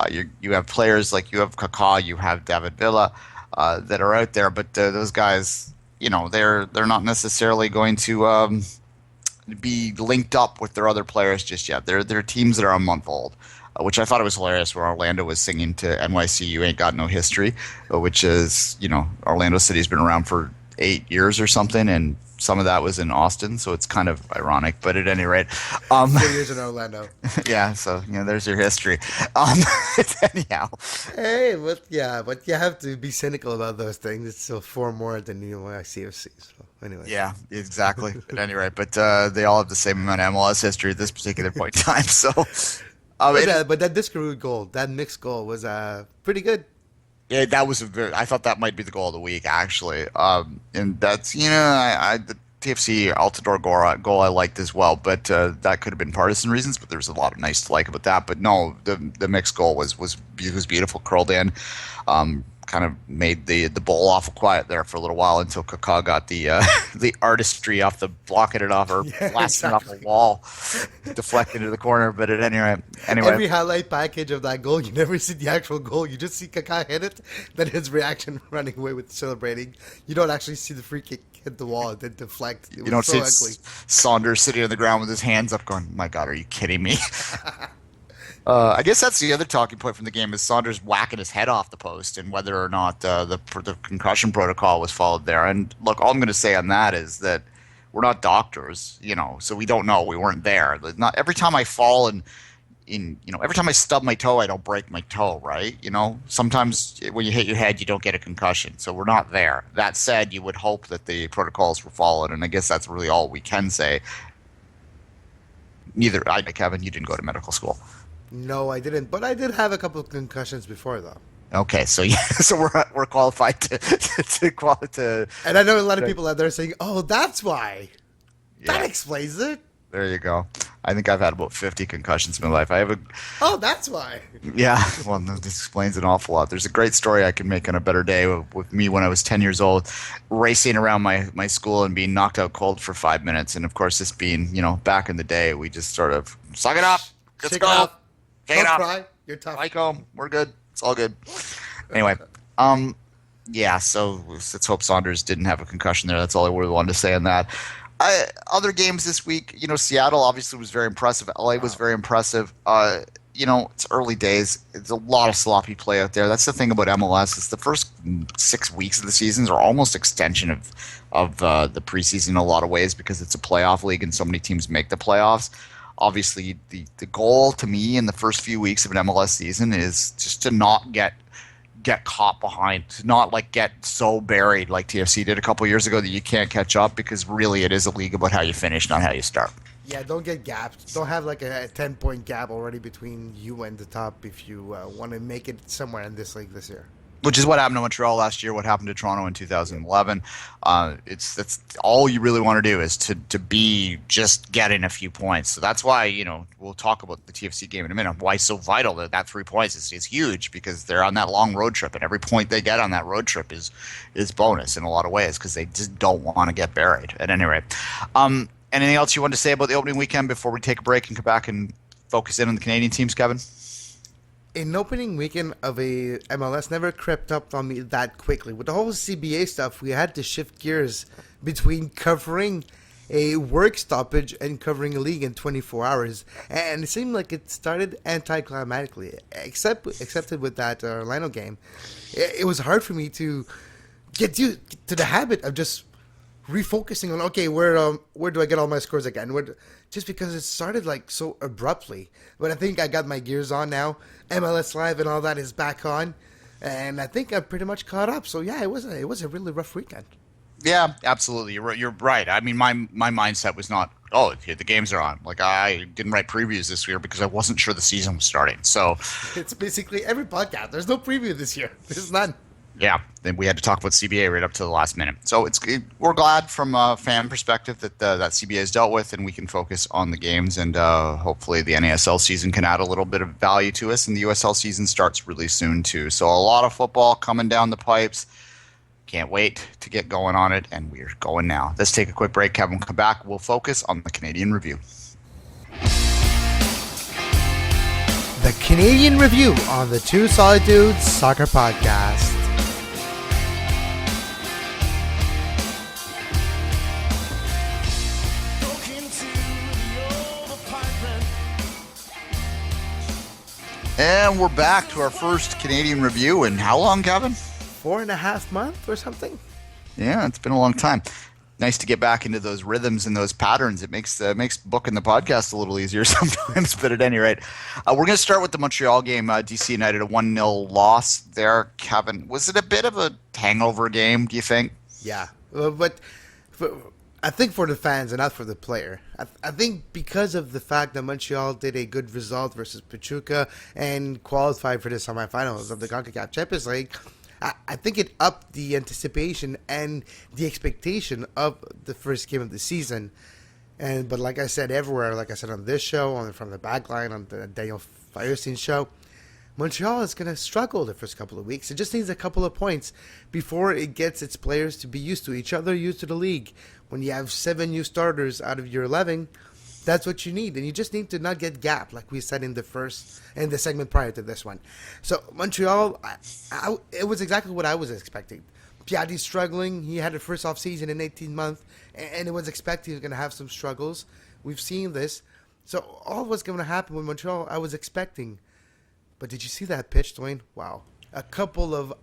You have players like you have Kaká, you have David Villa that are out there, but those guys, they're not necessarily going to be linked up with their other players just yet. They're teams that are a month old, which I thought it was hilarious where Orlando was singing to NYC, "You Ain't Got No History," which is, Orlando City's been around for 8 years or something, and some of that was in Austin, so it's kind of ironic. But at any rate, 4 years in Orlando. Yeah, so there's your history. Anyhow, Hey, but you have to be cynical about those things. It's still 4 more than CFC. So anyway, yeah, exactly. At any rate, but they all have the same amount of MLS history at this particular point in time. So, but that Discarud goal, that mixed goal, was pretty good. Yeah, that was I thought that might be the goal of the week, actually. And that's, the TFC Altidore goal I liked as well, but that could have been partisan reasons, but there's a lot of nice to like about that. But no, the mixed goal was beautiful, curled in, kind of made the ball awful quiet there for a little while until Kaká got the artistry off blocking it off or blasting it off the wall, deflecting into the corner. But at any rate, every highlight package of that goal, you never see the actual goal. You just see Kaká hit it, then his reaction running away with celebrating. You don't actually see the free kick hit the wall and then deflect. It was you don't so see ugly. Saunders sitting on the ground with his hands up going, "My God, are you kidding me?" I guess that's the other talking point from the game is Saunders whacking his head off the post and whether or not the concussion protocol was followed there. And look, all I'm going to say on that is that we're not doctors, so we don't know. We weren't there. Not every time I fall and every time I stub my toe, I don't break my toe, right? Sometimes when you hit your head, you don't get a concussion. So we're not there. That said, you would hope that the protocols were followed, and I guess that's really all we can say. Kevin, you didn't go to medical school. No, I didn't. But I did have a couple of concussions before, though. Okay, so we're qualified to. And I know a lot of people out there saying, "Oh, that's why." Yeah. That explains it. There you go. I think I've had about 50 concussions in my life. Oh, that's why. Yeah, well, this explains an awful lot. There's a great story I can make on a better day with me when I was 10 years old, racing around my school and being knocked out cold for 5 minutes. And of course, this being, back in the day, we just sort of suck it up. Let's go. Don't cry. You're tough. Like home. We're good. It's all good. Anyway, Yeah, so let's hope Saunders didn't have a concussion there. That's all I really wanted to say on that. Other games this week, Seattle obviously was very impressive. LA was very impressive. It's early days. It's a lot of sloppy play out there. That's the thing about MLS. Is the first 6 weeks of the seasons are almost extension of the preseason in a lot of ways because it's a playoff league and so many teams make the playoffs. Obviously, the goal to me in the first few weeks of an MLS season is just to not get caught behind, to not get so buried like TFC did a couple years ago that you can't catch up, because really it is a league about how you finish, not how you start. Yeah, don't get gapped. Don't have a 10-point gap already between you and the top if you want to make it somewhere in this league this year. Which is what happened to Montreal last year, what happened to Toronto in 2011. That's all you really want to do is to be just getting a few points. So that's why, we'll talk about the TFC game in a minute, why it's so vital that 3 points is huge, because they're on that long road trip, and every point they get on that road trip is bonus in a lot of ways, because they just don't want to get buried. At any rate, anything else you want to say about the opening weekend before we take a break and come back and focus in on the Canadian teams, Kevin? An opening weekend of a MLS never crept up on me that quickly. With the whole CBA stuff, we had to shift gears between covering a work stoppage and covering a league in 24 hours. And it seemed like it started anticlimactically, excepted with that Orlando game. It was hard for me to get to the habit of just refocusing on, okay, where do I get all my scores again? Just because it started so abruptly. But I think I got my gears on now. MLS Live and all that is back on, and I think I'm pretty much caught up. So yeah, it was a really rough weekend. Yeah, absolutely. You're right. I mean, my mindset was not, the games are on. I didn't write previews this year because I wasn't sure the season was starting. So it's basically every podcast. There's no preview this year. There's none. Yeah, then we had to talk about CBA right up to the last minute. So we're glad from a fan perspective that that CBA is dealt with, and we can focus on the games, and hopefully the NASL season can add a little bit of value to us, and the USL season starts really soon too. So a lot of football coming down the pipes. Can't wait to get going on it, and we're going now. Let's take a quick break, Kevin. We'll come back. We'll focus on the Canadian Review. The Canadian Review on the Two Solitudes Soccer Podcast. And we're back to our first Canadian Review in how long, Kevin? 4.5 months or something. Yeah, it's been a long time. Nice to get back into those rhythms and those patterns. It makes booking the podcast a little easier sometimes. But at any rate, we're going to start with the Montreal game. DC United, a 1-0 loss there. Kevin, was it a bit of a hangover game, do you think? Yeah, but I think for the fans and not for the player. I think because of the fact that Montreal did a good result versus Pachuca and qualified for the semifinals of the CONCACAF Champions League, I think it upped the anticipation and the expectation of the first game of the season. But like I said everywhere, like I said on this show, from the backline, on the Daniel Firestein show, Montreal is going to struggle the first couple of weeks. It just needs a couple of points before it gets its players to be used to each other, used to the league. When you have 7 new starters out of your 11, that's what you need. And you just need to not get gapped, like we said in the segment prior to this one. So Montreal, it was exactly what I was expecting. Piatti's struggling. He had a first off season in 18 months, and it was expected he was going to have some struggles. We've seen this. So all what's going to happen with Montreal, I was expecting. But did you see that pitch, Duane? Wow. A couple of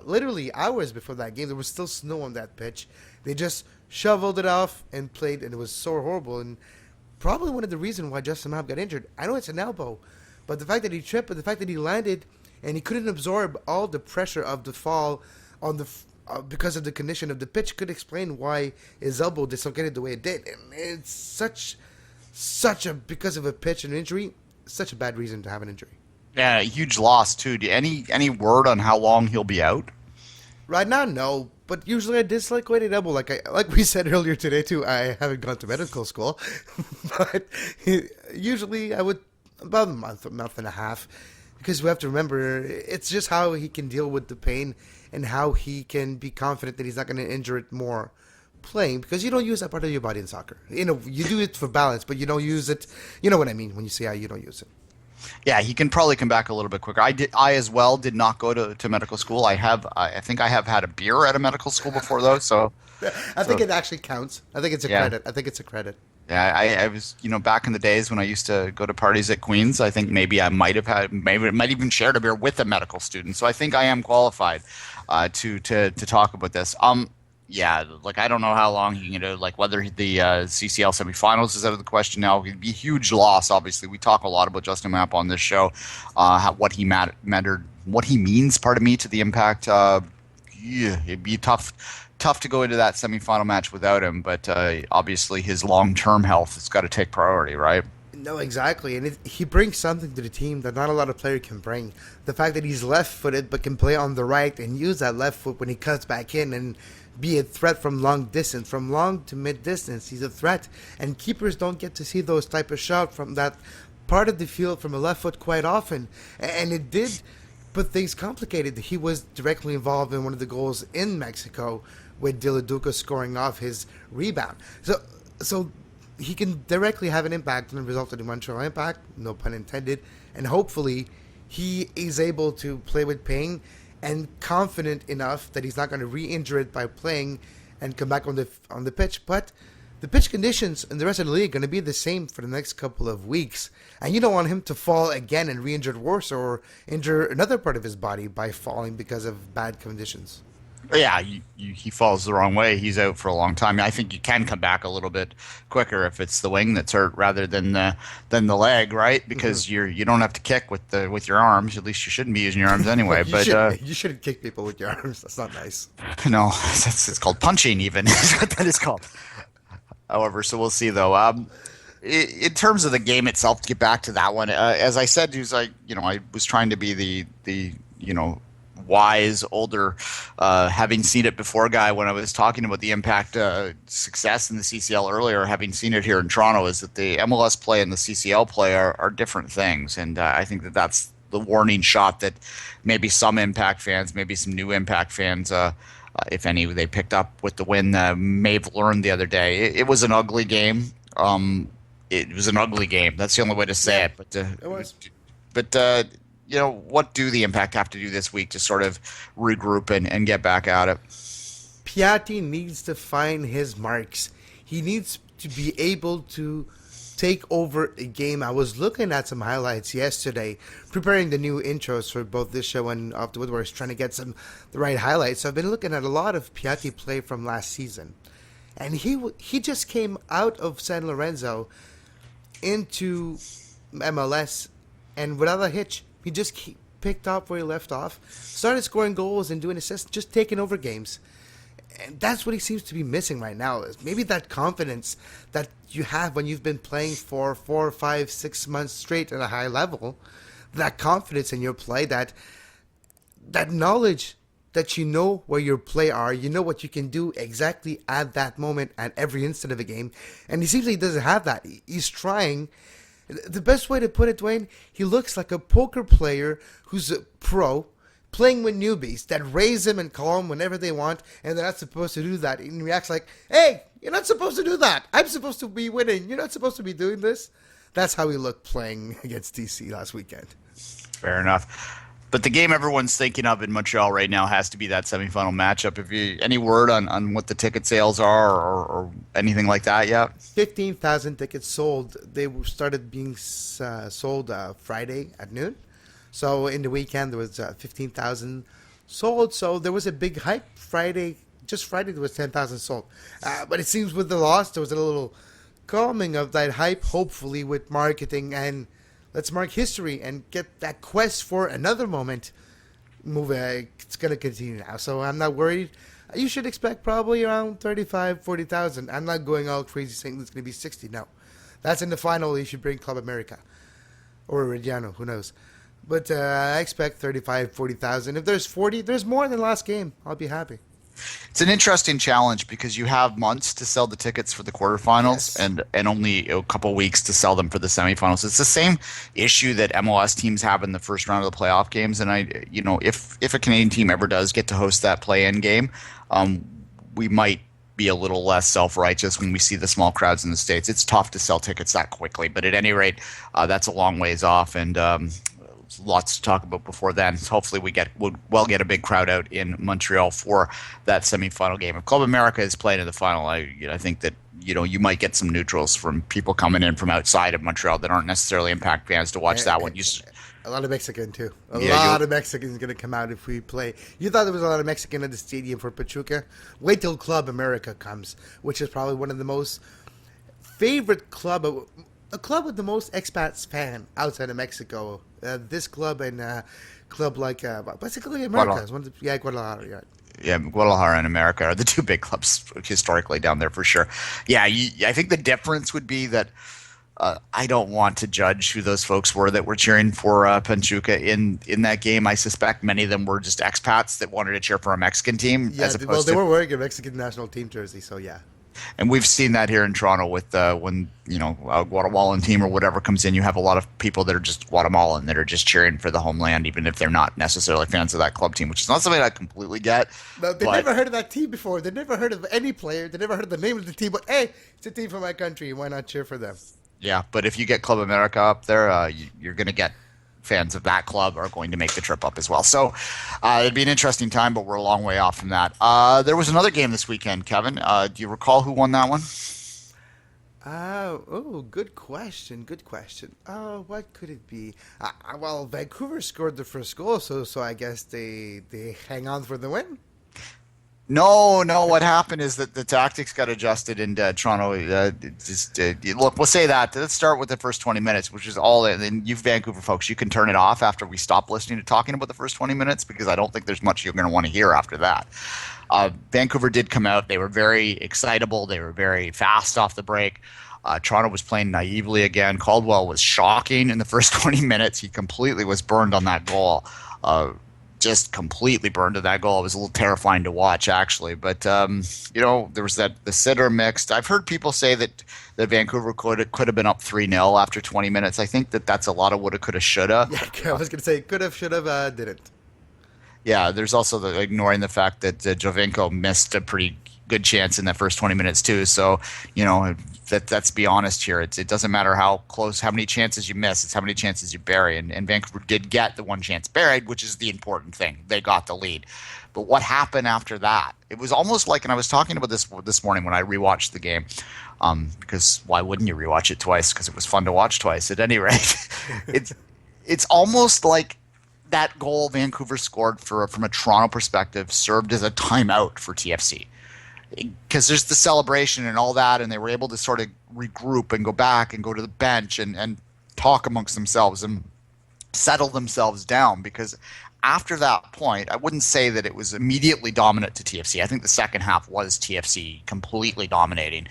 literally hours before that game, there was still snow on that pitch. They just shoveled it off and played, and it was so horrible. And probably one of the reasons why Justin Mapp got injured. I know it's an elbow, but the fact that he tripped, but the fact that he landed and he couldn't absorb all the pressure of the fall on the because of the condition of the pitch could explain why his elbow dislocated the way it did. And it's such a because of a pitch and injury, such a bad reason to have an injury. Yeah, huge loss too. Any word on how long he'll be out? Right now, no. But usually a dislocated elbow, like we said earlier today too. I haven't gone to medical school, but usually I would about a month and a half, because we have to remember it's just how he can deal with the pain and how he can be confident that he's not going to injure it more playing, because you don't use that part of your body in soccer. You do it for balance, but you don't use it. You know what I mean when you say how you don't use it. Yeah, he can probably come back a little bit quicker. I as well did not go to medical school. I think I have had a beer at a medical school before though. So I think it actually counts. I think it's a credit. I think it's a credit. Yeah, I was, back in the days when I used to go to parties at Queen's, I think maybe I might even shared a beer with a medical student. So I think I am qualified to talk about this. Yeah, like I don't know how long he can do. Like whether the CCL semifinals is out of the question now. It'd be a huge loss. Obviously, we talk a lot about Justin Mapp on this show, what he mattered, what he means. Pardon me, to the Impact. Yeah, it'd be tough to go into that semifinal match without him. But obviously, his long-term health has got to take priority, right? No, exactly. And he brings something to the team that not a lot of players can bring. The fact that he's left-footed but can play on the right and use that left foot when he cuts back in and be a threat from long distance, from long to mid distance. He's a threat. And keepers don't get to see those type of shots from that part of the field from a left foot quite often. And it did put things complicated. He was directly involved in one of the goals in Mexico with Dilladuca scoring off his rebound. So he can directly have an impact on the result of the Montreal Impact, no pun intended, and hopefully he is able to play with pain and confident enough that he's not going to re-injure it by playing and come back on the pitch. But the pitch conditions in the rest of the league are going to be the same for the next couple of weeks, and you don't want him to fall again and re-injure worse or injure another part of his body by falling because of bad conditions. Yeah, he falls the wrong way. He's out for a long time. I think you can come back a little bit quicker if it's the wing that's hurt rather than the leg, right? Because you don't have to kick with your arms. At least you shouldn't be using your arms anyway. You shouldn't kick people with your arms. That's not nice. No, it's called punching. Even is what that is called. However, so we'll see though. In terms of the game itself, to get back to that one, as I said, I was trying to be the wise, older, having seen it before guy when I was talking about the Impact success in the CCL earlier, having seen it here in Toronto, is that the MLS play and the CCL play are different things. And I think that's the warning shot that maybe some Impact fans, maybe some new Impact fans, if any, they picked up with the win, may have learned the other day. It was an ugly game. It was an ugly game. That's the only way to say it. But it was. But what do the Impact have to do this week to sort of regroup and get back at it? Piatti needs to find his marks. He needs to be able to take over a game. I was looking at some highlights yesterday, preparing the new intros for both this show and Off the Woodworks, trying to get the right highlights. So I've been looking at a lot of Piatti play from last season. And he just came out of San Lorenzo into MLS, and without a hitch, he just picked up where he left off, started scoring goals and doing assists, just taking over games. And that's what he seems to be missing right now. Is maybe that confidence that you have when you've been playing for 4, 5, 6 months straight at a high level, that confidence in your play, that knowledge that you know where your play are, you know what you can do exactly at that moment at every instant of a game. And he seems like he doesn't have that. He's trying. The best way to put it, Duane, he looks like a poker player who's a pro, playing with newbies that raise him and call him whenever they want, and they're not supposed to do that. And he reacts like, hey, you're not supposed to do that. I'm supposed to be winning. You're not supposed to be doing this. That's how he looked playing against DC last weekend. Fair enough. But the game everyone's thinking of in Montreal right now has to be that semifinal matchup. Any word on what the ticket sales are or anything like that yet? 15,000 tickets sold. They started being sold Friday at noon. So in the weekend, there was 15,000 sold. So there was a big hype Friday. Just Friday, there was 10,000 sold. But it seems with the loss, there was a little calming of that hype, hopefully with marketing, and let's mark history and get that quest for another moment moving. It's going to continue now. So I'm not worried. You should expect probably around 35, 40,000. I'm not going all crazy saying it's going to be 60. No. That's in the final. You should bring Club America or Reggiano. Who knows? But I expect 35, 40,000. If there's 40, there's more than last game. I'll be happy. It's an interesting challenge because you have months to sell the tickets for the quarterfinals, Yes. and only a couple weeks to sell them for the semifinals. It's the same issue that MLS teams have in the first round of the playoff games. And if a Canadian team ever does get to host that play-in game, we might be a little less self-righteous when we see the small crowds in the States. It's tough to sell tickets that quickly, but at any rate, that's a long ways off, and lots to talk about before then. So hopefully we'll get a big crowd out in Montreal for that semifinal game. If Club America is playing in the final, I think that you might get some neutrals from people coming in from outside of Montreal that aren't necessarily Impact fans to watch that one. A lot of Mexican too. A lot of Mexicans going to come out if we play. You thought there was a lot of Mexican at the stadium for Pachuca? Wait till Club America comes, which is probably one of the most favorite club, a club with the most expats fan outside of Mexico. This club and club like basically America. Guadalajara. Yeah. Yeah, Guadalajara and America are the two big clubs historically down there for sure. Yeah, I think the difference would be that I don't want to judge who those folks were that were cheering for Pachuca in that game. I suspect many of them were just expats that wanted to cheer for a Mexican team. Yeah, they were wearing a Mexican national team jersey, so yeah. And we've seen that here in Toronto with when a Guatemalan team or whatever comes in, you have a lot of people that are just Guatemalan that are just cheering for the homeland, even if they're not necessarily fans of that club team, which is not something I completely get. No, they never heard of that team before. They never heard of any player. They never heard the name of the team. But hey, it's a team from my country. Why not cheer for them? Yeah, but if you get Club America up there, you're going to get fans of that club are going to make the trip up as well. So it'd be an interesting time, but we're a long way off from that. There was another game this weekend, Kevin. Do you recall who won that one? Good question. Good question. What could it be? Well, Vancouver scored the first goal, so I guess they hang on for the win. No. What happened is that the tactics got adjusted in Toronto. Look, we'll say that. Let's start with the first 20 minutes, which is all. And you Vancouver folks, you can turn it off after we stop listening to talking about the first 20 minutes because I don't think there's much you're going to want to hear after that. Vancouver did come out. They were very excitable. They were very fast off the break. Toronto was playing naively again. Caldwell was shocking in the first 20 minutes. He completely was burned on that goal. Just completely burned to that goal. It was a little terrifying to watch, actually. But there was the sitter mixed. I've heard people say that Vancouver could have been up 3-0 after 20 minutes. I think that's a lot of woulda, coulda, shoulda. Yeah, I was going to say could have, should have, didn't. Yeah, there's also ignoring the fact that Jovinko missed a pretty good chance in that first 20 minutes too. So, let's be honest here. It doesn't matter how many chances you miss. It's how many chances you bury. And Vancouver did get the one chance buried, which is the important thing. They got the lead. But what happened after that? It was almost like, and I was talking about this morning when I rewatched the game, because why wouldn't you rewatch it twice? Because it was fun to watch twice. At any rate, it's almost like that goal Vancouver scored from a Toronto perspective served as a timeout for TFC. Because there's the celebration and all that, and they were able to sort of regroup and go back and go to the bench and talk amongst themselves and settle themselves down. Because after that point, I wouldn't say that it was immediately dominant to TFC. I think the second half was TFC completely dominating,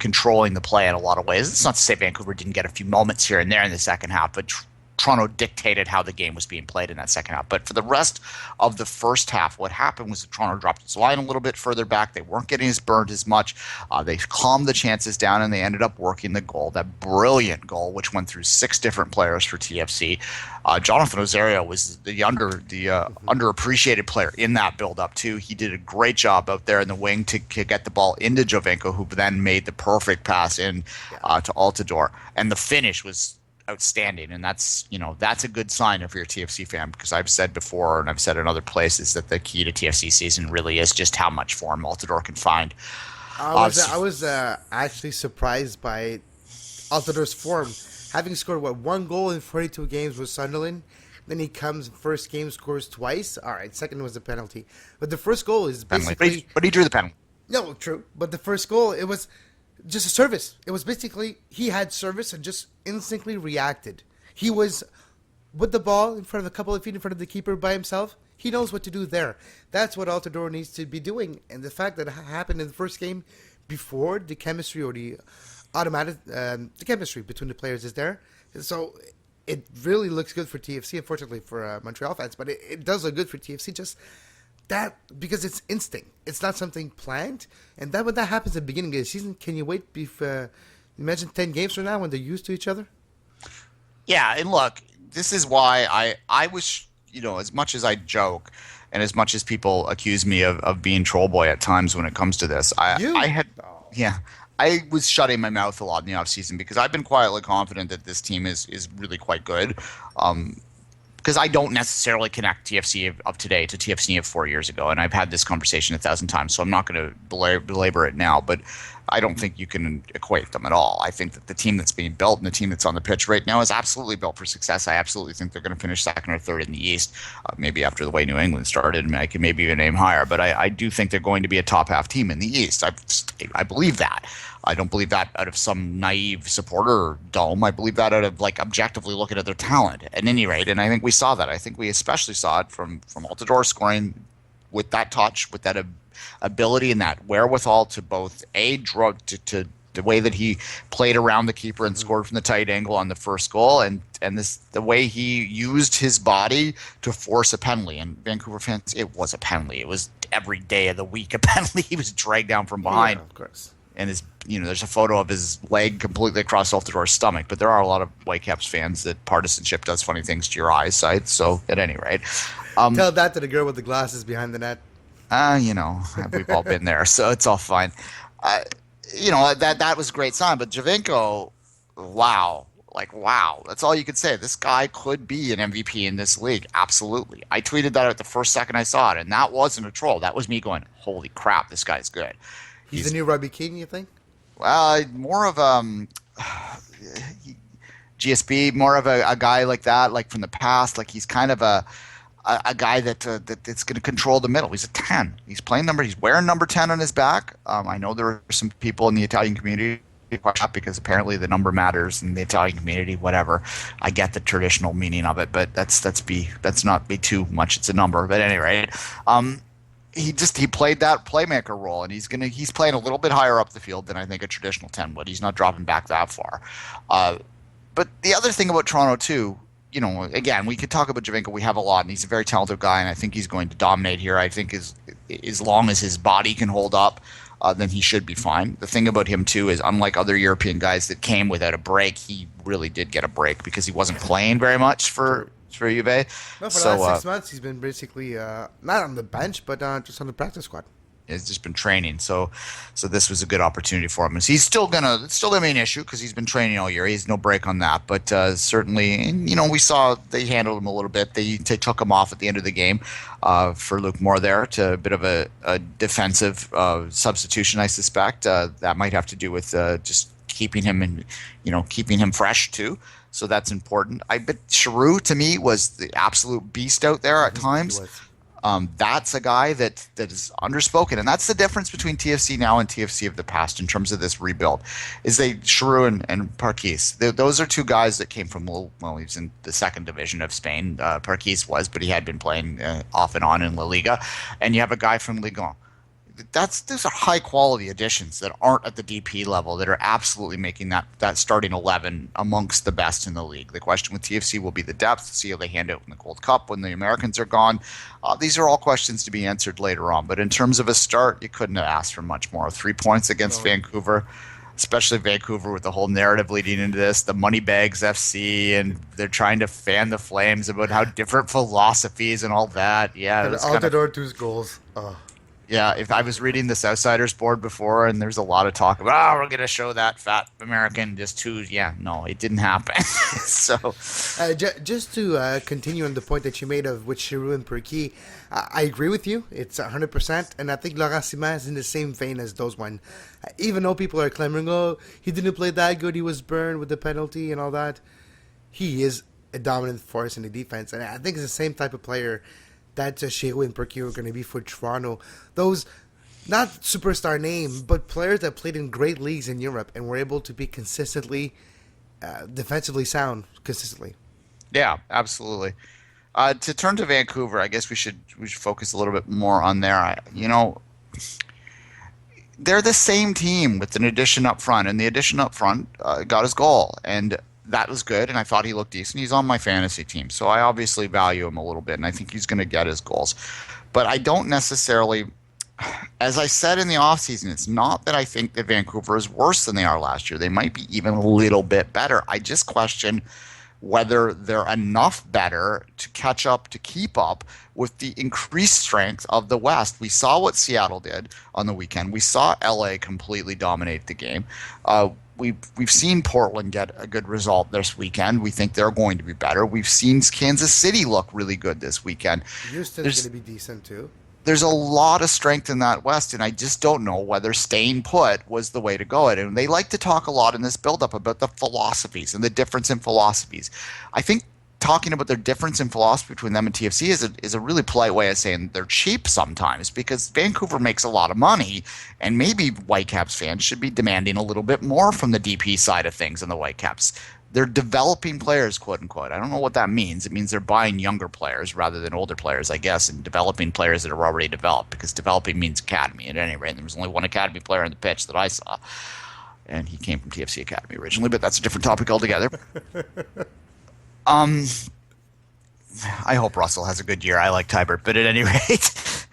controlling the play in a lot of ways. It's not to say Vancouver didn't get a few moments here and there in the second half, but Toronto dictated how the game was being played in that second half. But for the rest of the first half, what happened was that Toronto dropped its line a little bit further back. They weren't getting as burned as much. They calmed the chances down, and they ended up working the goal, that brilliant goal, which went through 6 different players for TFC. Jonathan Osorio was the underappreciated player in that build-up, too. He did a great job out there in the wing to get the ball into Jovinko, who then made the perfect pass in to Altidore. And the finish was outstanding, and that's a good sign if you're a TFC fan, because I've said before and I've said in other places that the key to TFC season really is just how much form Altidore can find. I was actually surprised by Altidore's form, having scored 1 goal in 42 games with Sunderland. Then he comes first game, scores twice. All right, second was a penalty, but the first goal is basically. But he drew the penalty. No, true. But the first goal, it was just a service. It was basically he had service and just instantly reacted. He was with the ball in front of a couple of feet in front of the keeper by himself. He knows what to do there. That's what Altidore needs to be doing. And the fact that it happened in the first game before the chemistry or the automatic the chemistry between the players is there. So it really looks good for TFC, unfortunately for Montreal fans, but it does look good for TFC. Just that because it's instinct. It's not something planned. And when that happens at the beginning of the season, can you wait imagine 10 games from now when they're used to each other? Yeah, and look, this is why I was, as much as I joke, And as much as people accuse me of being troll boy at times when it comes to this, I was shutting my mouth a lot in the offseason because I've been quietly confident that this team is really quite good. Because I don't necessarily connect TFC of today to TFC of 4 years ago, and I've had this conversation 1,000 times, so I'm not going to belabor it now, but I don't think you can equate them at all. I think that the team that's being built and the team that's on the pitch right now is absolutely built for success. I absolutely think they're going to finish second or third in the East, maybe after the way New England started, and I can maybe even aim higher, but I do think they're going to be a top-half team in the East. I believe that. I don't believe that out of some naive supporter dome. I believe that out of objectively looking at their talent at any rate, and I think we saw that. I think we especially saw it from Altidore scoring with that touch, with that ability and that wherewithal to both to the way that he played around the keeper and scored from the tight angle on the first goal, and the way he used his body to force a penalty. And Vancouver fans, it was a penalty. It was every day of the week a penalty. He was dragged down from behind. Yeah, of course. And there's a photo of his leg completely across Altidore's stomach. But there are a lot of Whitecaps fans that partisanship does funny things to your eyesight. So at any rate, tell that to the girl with the glasses behind the net. We've all been there, so it's all fine. That was a great sign. But Giovinco, wow, that's all you could say. This guy could be an MVP in this league, absolutely. I tweeted that out the first second I saw it, and that wasn't a troll. That was me going, holy crap, this guy's good. He's the new Robbie Keane, you think? Well, more of GSP, more of a guy like that, like from the past. Like he's kind of a guy that's going to control the middle. He's a 10. He's wearing number 10 on his back. I know there are some people in the Italian community because apparently the number matters in the Italian community. Whatever, I get the traditional meaning of it, but that's not be too much. It's a number, but at any rate, he played that playmaker role, and he's playing a little bit higher up the field than I think a traditional 10 would. He's not dropping back that far. But the other thing about Toronto too, again, we could talk about Giovinco. We have a lot, and he's a very talented guy, and I think he's going to dominate here. I think as long as his body can hold up, then he should be fine. The thing about him too is, unlike other European guys that came without a break, he really did get a break because he wasn't playing very much for Juve. No, for the last 6 months, he's been basically not on the bench, but just on the practice squad. He's just been training, so this was a good opportunity for him. And he's still gonna be an issue because he's been training all year. He has no break on that, but certainly, we saw they handled him a little bit. They took him off at the end of the game for Luke Moore there to a bit of a defensive substitution, I suspect. That might have to do with just keeping him keeping him fresh too. So that's important. Bet Giroux to me was the absolute beast out there at times. That's a guy that is underspoken, and that's the difference between TFC now and TFC of the past in terms of this rebuild. Is Giroux and Parquis. Those are two guys that came from he was in the second division of Spain. Parquis was, but he had been playing off and on in La Liga, and you have a guy from Ligue 1. Those are high quality additions that aren't at the DP level that are absolutely making that starting 11 amongst the best in the league. The question with TFC will be the depth, see how they hand out in the Gold Cup when the Americans are gone. These are all questions to be answered later on. But in terms of a start, you couldn't have asked for much more. 3 points against Vancouver, especially Vancouver with the whole narrative leading into this, the Moneybags FC, and they're trying to fan the flames about how different philosophies and all that. Yeah, and Altidore 2 goals. Yeah, if I was reading this Outsiders board before, and there's a lot of talk about, we're going to show that fat American just two. Yeah, no, it didn't happen. So, just to continue on the point that you made of with Giroux and Perky, I agree with you. It's 100%, and I think Laurent Simon is in the same vein as those one. Even though people are clamoring, he didn't play that good, he was burned with the penalty and all that, he is a dominant force in the defense, and I think it's the same type of player that Giroux and Perky are going to be for Toronto. Those, not superstar name, but players that played in great leagues in Europe and were able to be consistently defensively sound consistently. Yeah, absolutely. To turn to Vancouver, I guess we should focus a little bit more on there. They're the same team with an addition up front, and the addition up front got his goal, and that was good, and I thought he looked decent. He's on my fantasy team, so I obviously value him a little bit, and I think he's going to get his goals. But I don't necessarily, as I said in the offseason, it's not that I think that Vancouver is worse than they are last year. They might be even a little bit better. I just question whether they're enough better to catch up, to keep up with the increased strength of the West. We saw what Seattle did on the weekend. We saw LA completely dominate the game. We've seen Portland get a good result this weekend. We think they're going to be better. We've seen Kansas City look really good this weekend. Houston's going to be decent too. There's a lot of strength in that West, and I just don't know whether staying put was the way to go. And they like to talk a lot in this buildup about the philosophies and the difference in philosophies. I think talking about their difference in philosophy between them and TFC is a really polite way of saying they're cheap sometimes, because Vancouver makes a lot of money, and maybe Whitecaps fans should be demanding a little bit more from the DP side of things in the Whitecaps. They're developing players, quote unquote. I don't know what that means. It means they're buying younger players rather than older players, I guess, and developing players that are already developed, because developing means academy at any rate. There was only one academy player on the pitch that I saw, and he came from TFC Academy originally, but that's a different topic altogether. I hope Russell has a good year. I like Tybert, but at any rate,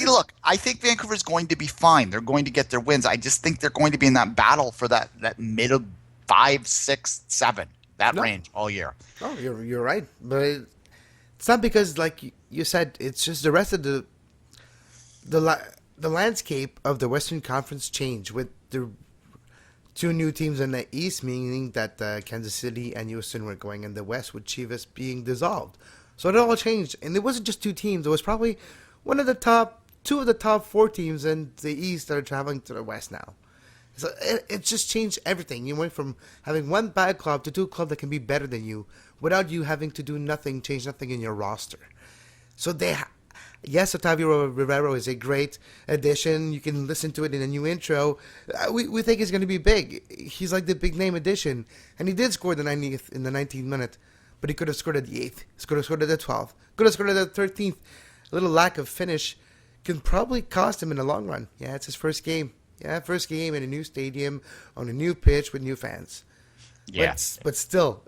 look, I think Vancouver's going to be fine. They're going to get their wins. I just think they're going to be in that battle for that mid of 5, 6, 7, range all year. Oh, you're right, but it's not because, like you said, it's just the rest of the landscape of the Western Conference changed with the two new teams in the East, meaning that Kansas City and Houston were going in the West, with Chivas being dissolved. So it all changed, and it wasn't just two teams. It was probably two of the top 4 teams in the East that are traveling to the West now. So it just changed everything. You went from having one bad club to 2 clubs that can be better than you without you having to do nothing, change nothing in your roster. So yes, Otavio Rivero is a great addition. You can listen to it in a new intro. We think he's going to be big. He's like the big name addition, and he did score the 90th in the 19th minute, but he could have scored at the 8th. He could have scored at the 12th. Could have scored at the 13th. A little lack of finish can probably cost him in the long run. Yeah, it's his first game. Yeah, first game in a new stadium, on a new pitch with new fans. Yeah. But still,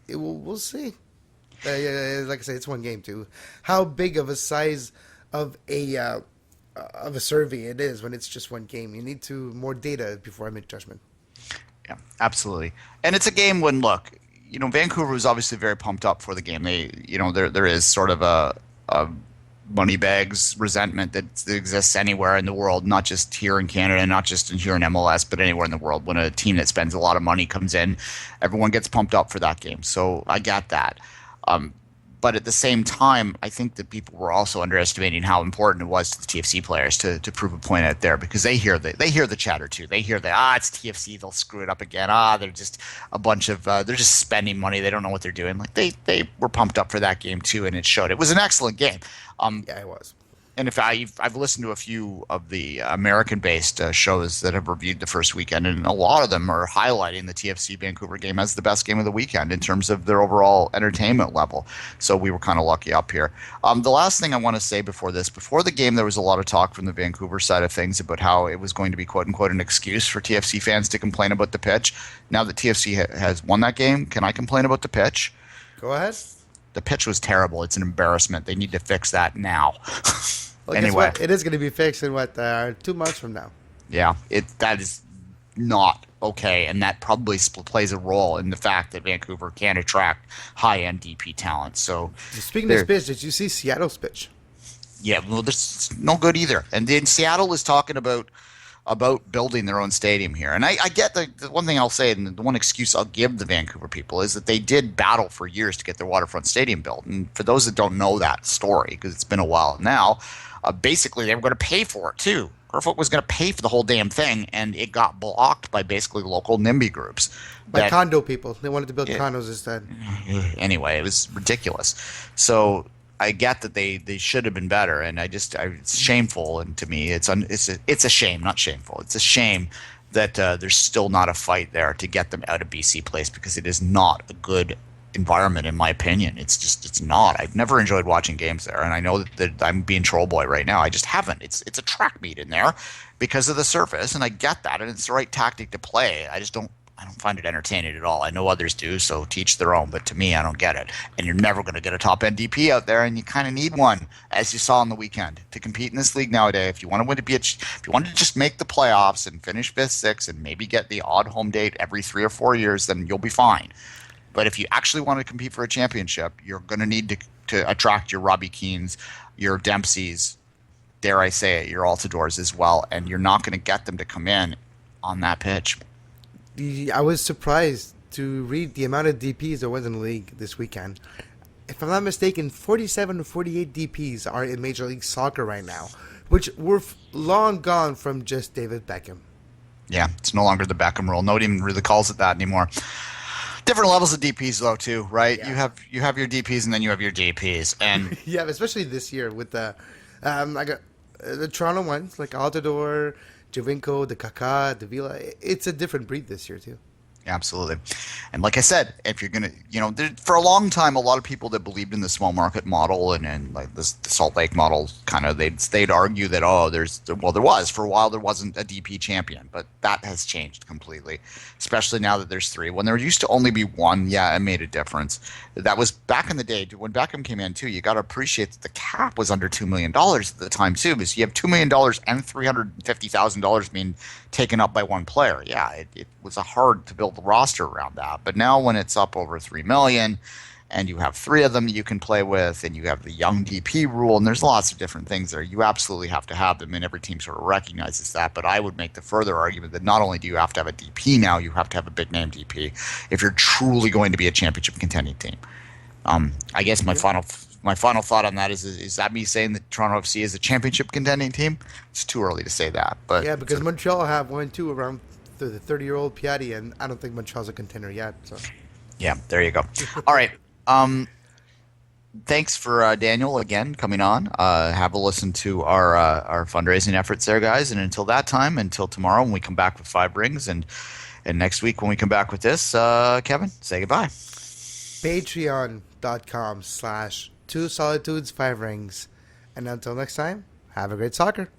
we'll see. Like I said, it's one game too. How big of a size of a survey it is when it's just one game. You need more data before I make judgment. Yeah, absolutely. And it's a game when, look, Vancouver was obviously very pumped up for the game. There is sort of a moneybags resentment that exists anywhere in the world, not just here in Canada, not just here in MLS, but anywhere in the world. When a team that spends a lot of money comes in, everyone gets pumped up for that game. So I get that. But at the same time, I think that people were also underestimating how important it was to the TFC players to prove a point out there, because they hear the chatter too. They hear that it's TFC, they'll screw it up again. They're just a bunch of they're just spending money. They don't know what they're doing. Like they were pumped up for that game too, and it showed. It was an excellent game. Yeah, it was. And if I've listened to a few of the American-based shows that have reviewed the first weekend, and a lot of them are highlighting the TFC Vancouver game as the best game of the weekend in terms of their overall entertainment level. So we were kind of lucky up here. The last thing I want to say before the game, there was a lot of talk from the Vancouver side of things about how it was going to be quote-unquote an excuse for TFC fans to complain about the pitch. Now that TFC has won that game, can I complain about the pitch? Go ahead. The pitch was terrible. It's an embarrassment. They need to fix that now. Well, anyway, it is going to be fixed in 2 months from now. Yeah, that is not okay, and that probably plays a role in the fact that Vancouver can attract high-end DP talent. So, speaking of pitch, did you see Seattle's pitch? Yeah, well, this is no good either. And then Seattle is talking about building their own stadium here. And I get the one thing I'll say, and the one excuse I'll give the Vancouver people, is that they did battle for years to get their waterfront stadium built. And for those that don't know that story, because it's been a while now, basically they were going to pay for it too. Kerfoot was going to pay for the whole damn thing, and it got blocked by basically local NIMBY groups. By condo people. They wanted to build condos instead. Anyway, it was ridiculous. So I get that they should have been better, and it's shameful, and to me it's a shame, not shameful. It's a shame that there's still not a fight there to get them out of BC Place, because it is not a good environment in my opinion. It's not. I've never enjoyed watching games there, and I know that I'm being troll boy right now. I just haven't. It's a track meet in there because of the surface, and I get that, and it's the right tactic to play. I don't find it entertaining at all. I know others do, so teach their own, but to me, I don't get it. And you're never going to get a top NDP out there, and you kind of need one, as you saw on the weekend, to compete in this league nowadays. If you want to just make the playoffs and finish 5th, 6th, and maybe get the odd home date every 3 or 4 years, then you'll be fine. But if you actually want to compete for a championship, you're going to need to attract your Robbie Keanes, your Dempseys, dare I say it, your Altidores as well, and you're not going to get them to come in on that pitch. I was surprised to read the amount of DPs there was in the league this weekend. If I'm not mistaken, 47 to 48 DPs are in Major League Soccer right now, which we're long gone from just David Beckham. Yeah, it's no longer the Beckham rule. Nobody even really calls it that anymore. Different levels of DPs though too, right? Yeah. You have your DPs and then you have your DPs, and Yeah, especially this year with the the Toronto ones like Altidore, Jovinko, the Kaká, the Vila. It's a different breed this year too. absolutely. And like I said, if you're gonna, for a long time, a lot of people that believed in the small market model and like the Salt Lake model, kind of they'd argue that there was for a while there wasn't a DP champion, but that has changed completely, especially now that there's 3. When there used to only be 1, yeah, it made a difference. That was back in the day when Beckham came in too. You got to appreciate that the cap was under $2 million at the time too, because you have $2 million and $350,000 being taken up by one player. Yeah, it was hard to build the roster around that. But now when it's up over $3 million, and you have 3 of them that you can play with, and you have the young DP rule, and there's lots of different things there. You absolutely have to have them, and every team sort of recognizes that. But I would make the further argument that not only do you have to have a DP now, you have to have a big name DP if you're truly going to be a championship contending team. I guess my final thought on that is that me saying that Toronto FC is a championship contending team? It's too early to say that, but Yeah, because Montreal have 1-2 around the 30-year-old Piatti, and I don't think Montreal's a contender yet. So yeah, there you go. All right. Thanks for Daniel again coming on. Have a listen to our fundraising efforts there, guys. And until that time, until tomorrow when we come back with 5 rings, and next week when we come back with this, Kevin, say goodbye. Patreon.com/2 Solitudes 5 rings. And until next time, have a great soccer.